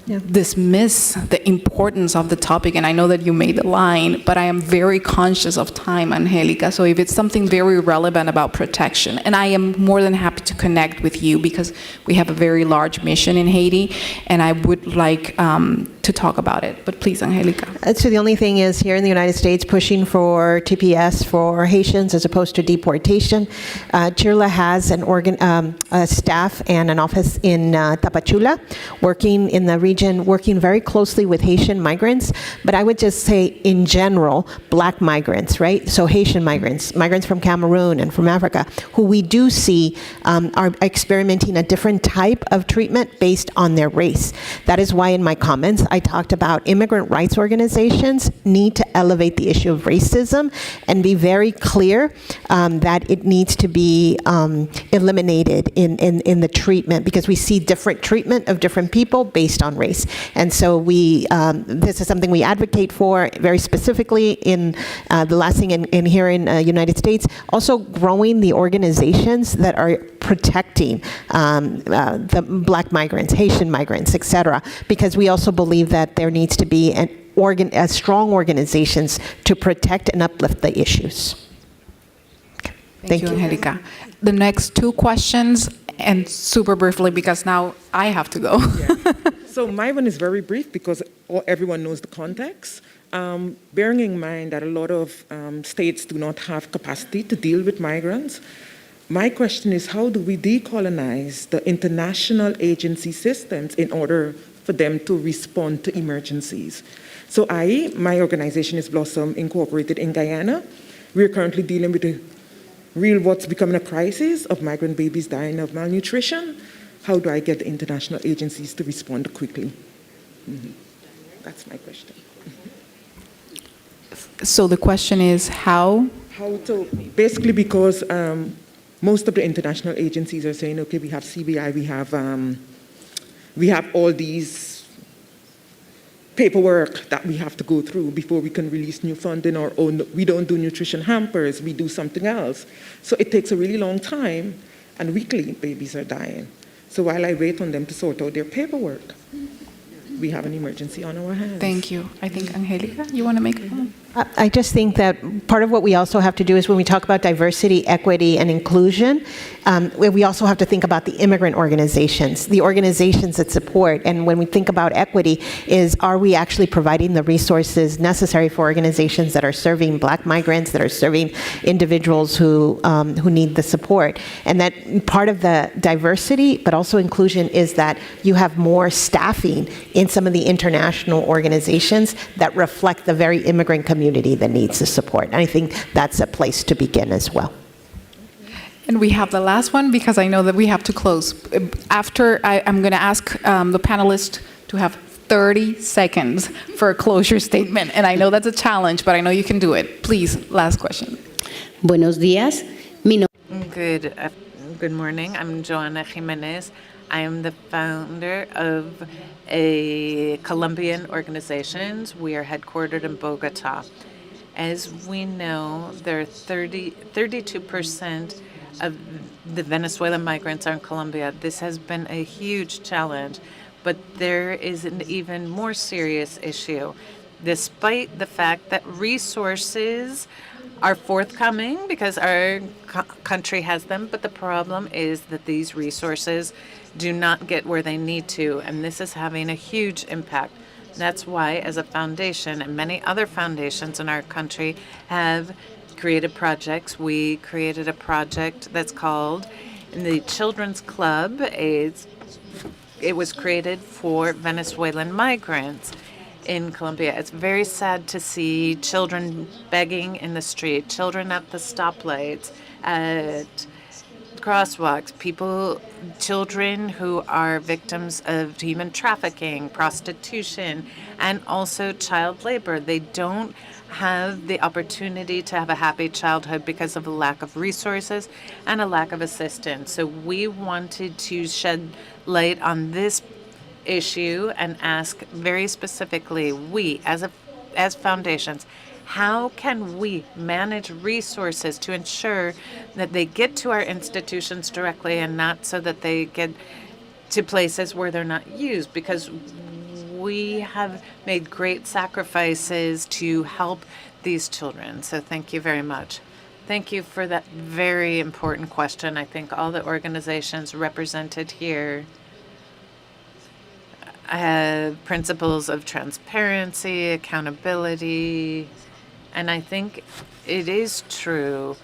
dismiss the importance of the topic, and I know that you made the line, but I am very conscious of time, Angelica. So if it's something very relevant about protection, and I am more than happy to connect with you because we have a very large mission in Haiti, and I would like to talk about it. But please, Angelica. So the only thing is, here in the United States, pushing for TPS for Haitians as opposed to deportation. CHIRLA has a staff and an office in Tapachula, working in the region, working very closely with Haitian migrants. But I would just say, in general, Black migrants, right? So Haitian migrants, migrants from Cameroon and from Africa, who we do see are experimenting a different type of treatment based on their race. That is why in my comments I talked about immigrant rights organizations need to elevate the issue of racism and be very clear that it needs to be eliminated in the treatment, because we see different treatment of different people based on race. And so this is something we advocate for very specifically in the last thing in here in United States. Also growing the organizations that are protecting the Black migrants, Haitian migrants, et cetera, because we also believe that there needs to be strong organizations to protect and uplift the issues. Okay. Thank you, Angelica. The next two questions, and super briefly, because now I have to go. So my one is very brief because everyone knows the context. Bearing in mind that a lot of states do not have capacity to deal with migrants, my question is, how do we decolonize the international agency systems in order for them to respond to emergencies? So my organization is Blossom Incorporated in Guyana. We're currently dealing with what's becoming a crisis of migrant babies dying of malnutrition. How do I get the international agencies to respond quickly? That's my question. So the question is how? How to, basically because most of the international agencies are saying, okay, we have CBI, we have all these paperwork that we have to go through before we can release new funding, or we don't do nutrition hampers, we do something else. So it takes a really long time, and weekly babies are dying. So while I wait on them to sort out their paperwork, we have an emergency on our hands. Thank you. I think, Angelica, you want to make a comment? I just think that part of what we also have to do is, when we talk about diversity, equity, and inclusion, we also have to think about the immigrant organizations, the organizations that support. And when we think about equity, are we actually providing the resources necessary for organizations that are serving Black migrants, that are serving individuals who need the support? And that part of the diversity, but also inclusion, is that you have more staffing in some of the international organizations that reflect the very immigrant community that needs the support. And I think that's a place to begin as well. And we have the last one, because I know that we have to close. After, I'm going to ask the panelists to have 30 seconds for a closure statement. And I know that's a challenge, but I know you can do it. Please, last question. Buenos días. Good morning. I'm Joana Jimenez. I am the founder of a Colombian organization. We are headquartered in Bogota. As we know, there are 32% of the Venezuelan migrants are in Colombia. This has been a huge challenge, but there is an even more serious issue. Despite the fact that resources are forthcoming because our country has them, but the problem is that these resources do not get where they need to, and this is having a huge impact. That's why, as a foundation, and many other foundations in our country have created projects. We created a project that's called the Children's Club. It was created for Venezuelan migrants in Colombia. It's very sad to see children begging in the street, children at the stoplights, at crosswalks, children who are victims of human trafficking, prostitution, and also child labor. They don't have the opportunity to have a happy childhood because of a lack of resources and a lack of assistance. So we wanted to shed light on this issue and ask very specifically, we as foundations, how can we manage resources to ensure that they get to our institutions directly and not so that they get to places where they're not used? Because we have made great sacrifices to help these children. So thank you very much. Thank you for that very important question. I think all the organizations represented here have principles of transparency, accountability, and I think it is true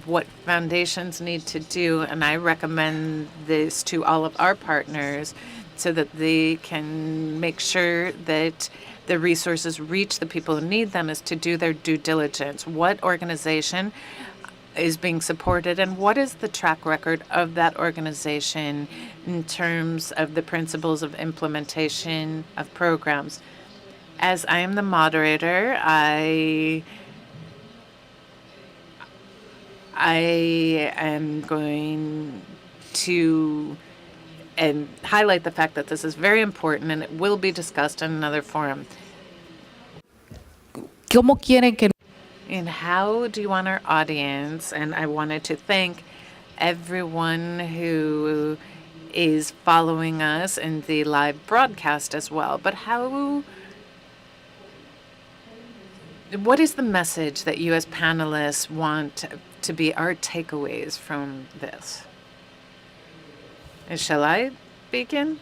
what foundations need to do, and I recommend this to all of our partners so that they can make sure that the resources reach the people who need them, is to do their due diligence. What organization is being supported, and what is the track record of that organization in terms of the principles of implementation of programs? As I am the moderator, I am going to highlight the fact that this is very important and it will be discussed in another forum. ¿Cómo quieren que And how do you want our audience? And I wanted to thank everyone who is following us in the live broadcast as well. But what is the message that you as panelists want to be our takeaways from this? Shall I begin?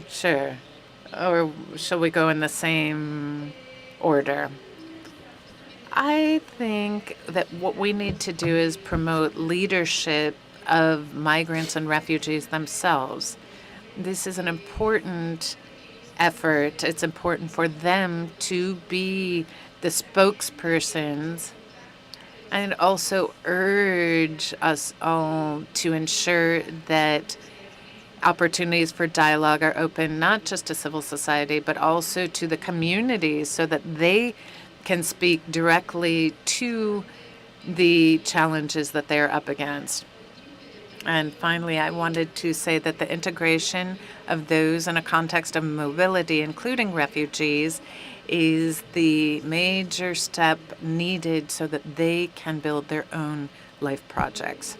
Sure. Or shall we go in the same order? I think that what we need to do is promote leadership of migrants and refugees themselves. This is an important effort. It's important for them to be the spokespersons, and also urge us all to ensure that opportunities for dialogue are open not just to civil society, but also to the communities so that they can speak directly to the challenges that they're up against. And finally, I wanted to say that the integration of those in a context of mobility, including refugees, is the major step needed so that they can build their own life projects.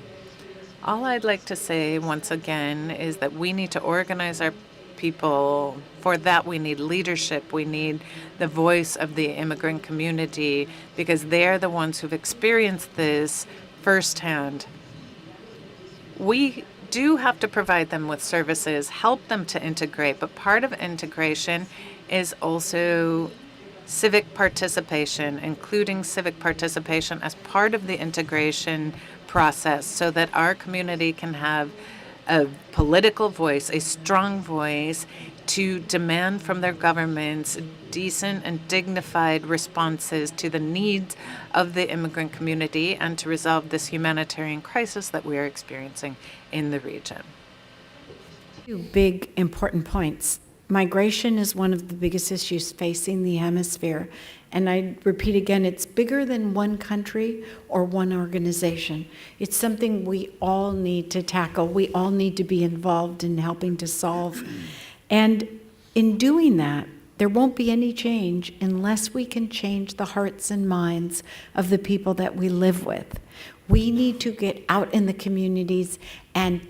All I'd like to say once again is that we need to organize our people. For that, we need leadership. We need the voice of the immigrant community, because they're the ones who've experienced this firsthand. We do have to provide them with services, help them to integrate, but part of integration is also civic participation, including civic participation as part of the integration process, so that our community can have a political voice, a strong voice, to demand from their governments decent and dignified responses to the needs of the immigrant community, and to resolve this humanitarian crisis that we are experiencing in the region. Two big important points. Migration is one of the biggest issues facing the hemisphere. And I repeat again, it's bigger than one country or one organization. It's something we all need to tackle. We all need to be involved in helping to solve. And in doing that, there won't be any change unless we can change the hearts and minds of the people that we live with. We need to get out in the communities and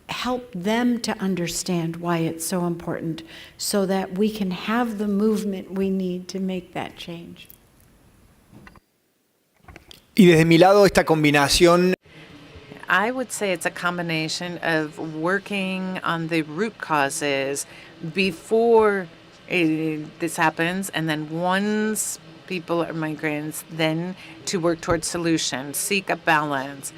help them to understand why it's so important, so that we can have the movement we need to make that change. Y desde mi lado, esta combinación I would say it's a combination of working on the root causes before this happens, and then once people are migrants, then to work towards solutions, seek a balance,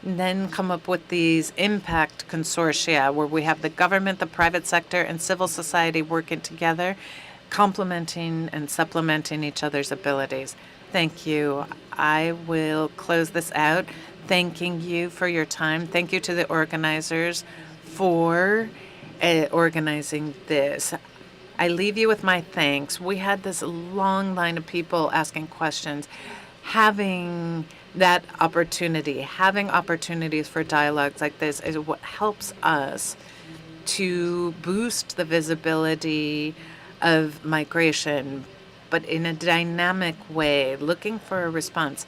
and then come up with these impact consortia where we have the government, the private sector, and civil society working together, complementing and supplementing each other's abilities. Thank you. I will close this out. Thanking you for your time. Thank you to the organizers for organizing this. I leave you with my thanks. We had this long line of people asking questions. Having that opportunity, having opportunities for dialogues like this is what helps us to boost the visibility of migration, but in a dynamic way, looking for a response.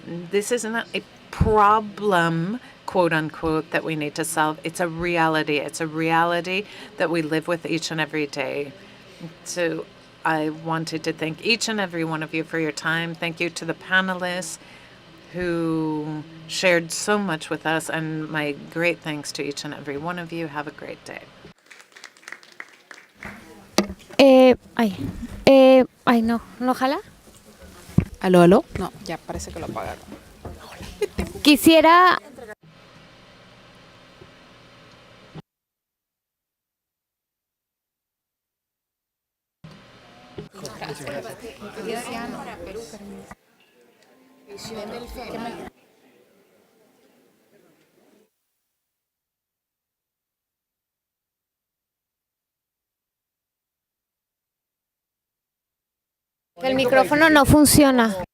This is not a problem quote unquote, that we need to solve. It's a reality. It's a reality that we live with each and every day. So I wanted to thank each and every one of you for your time. Thank you to the panelists who shared so much with us, and my great thanks to each and every one of you. Have a great day. No, no jala. ¿Aló, aló? No, ya parece que lo apagaron. Quisiera el micrófono no funciona.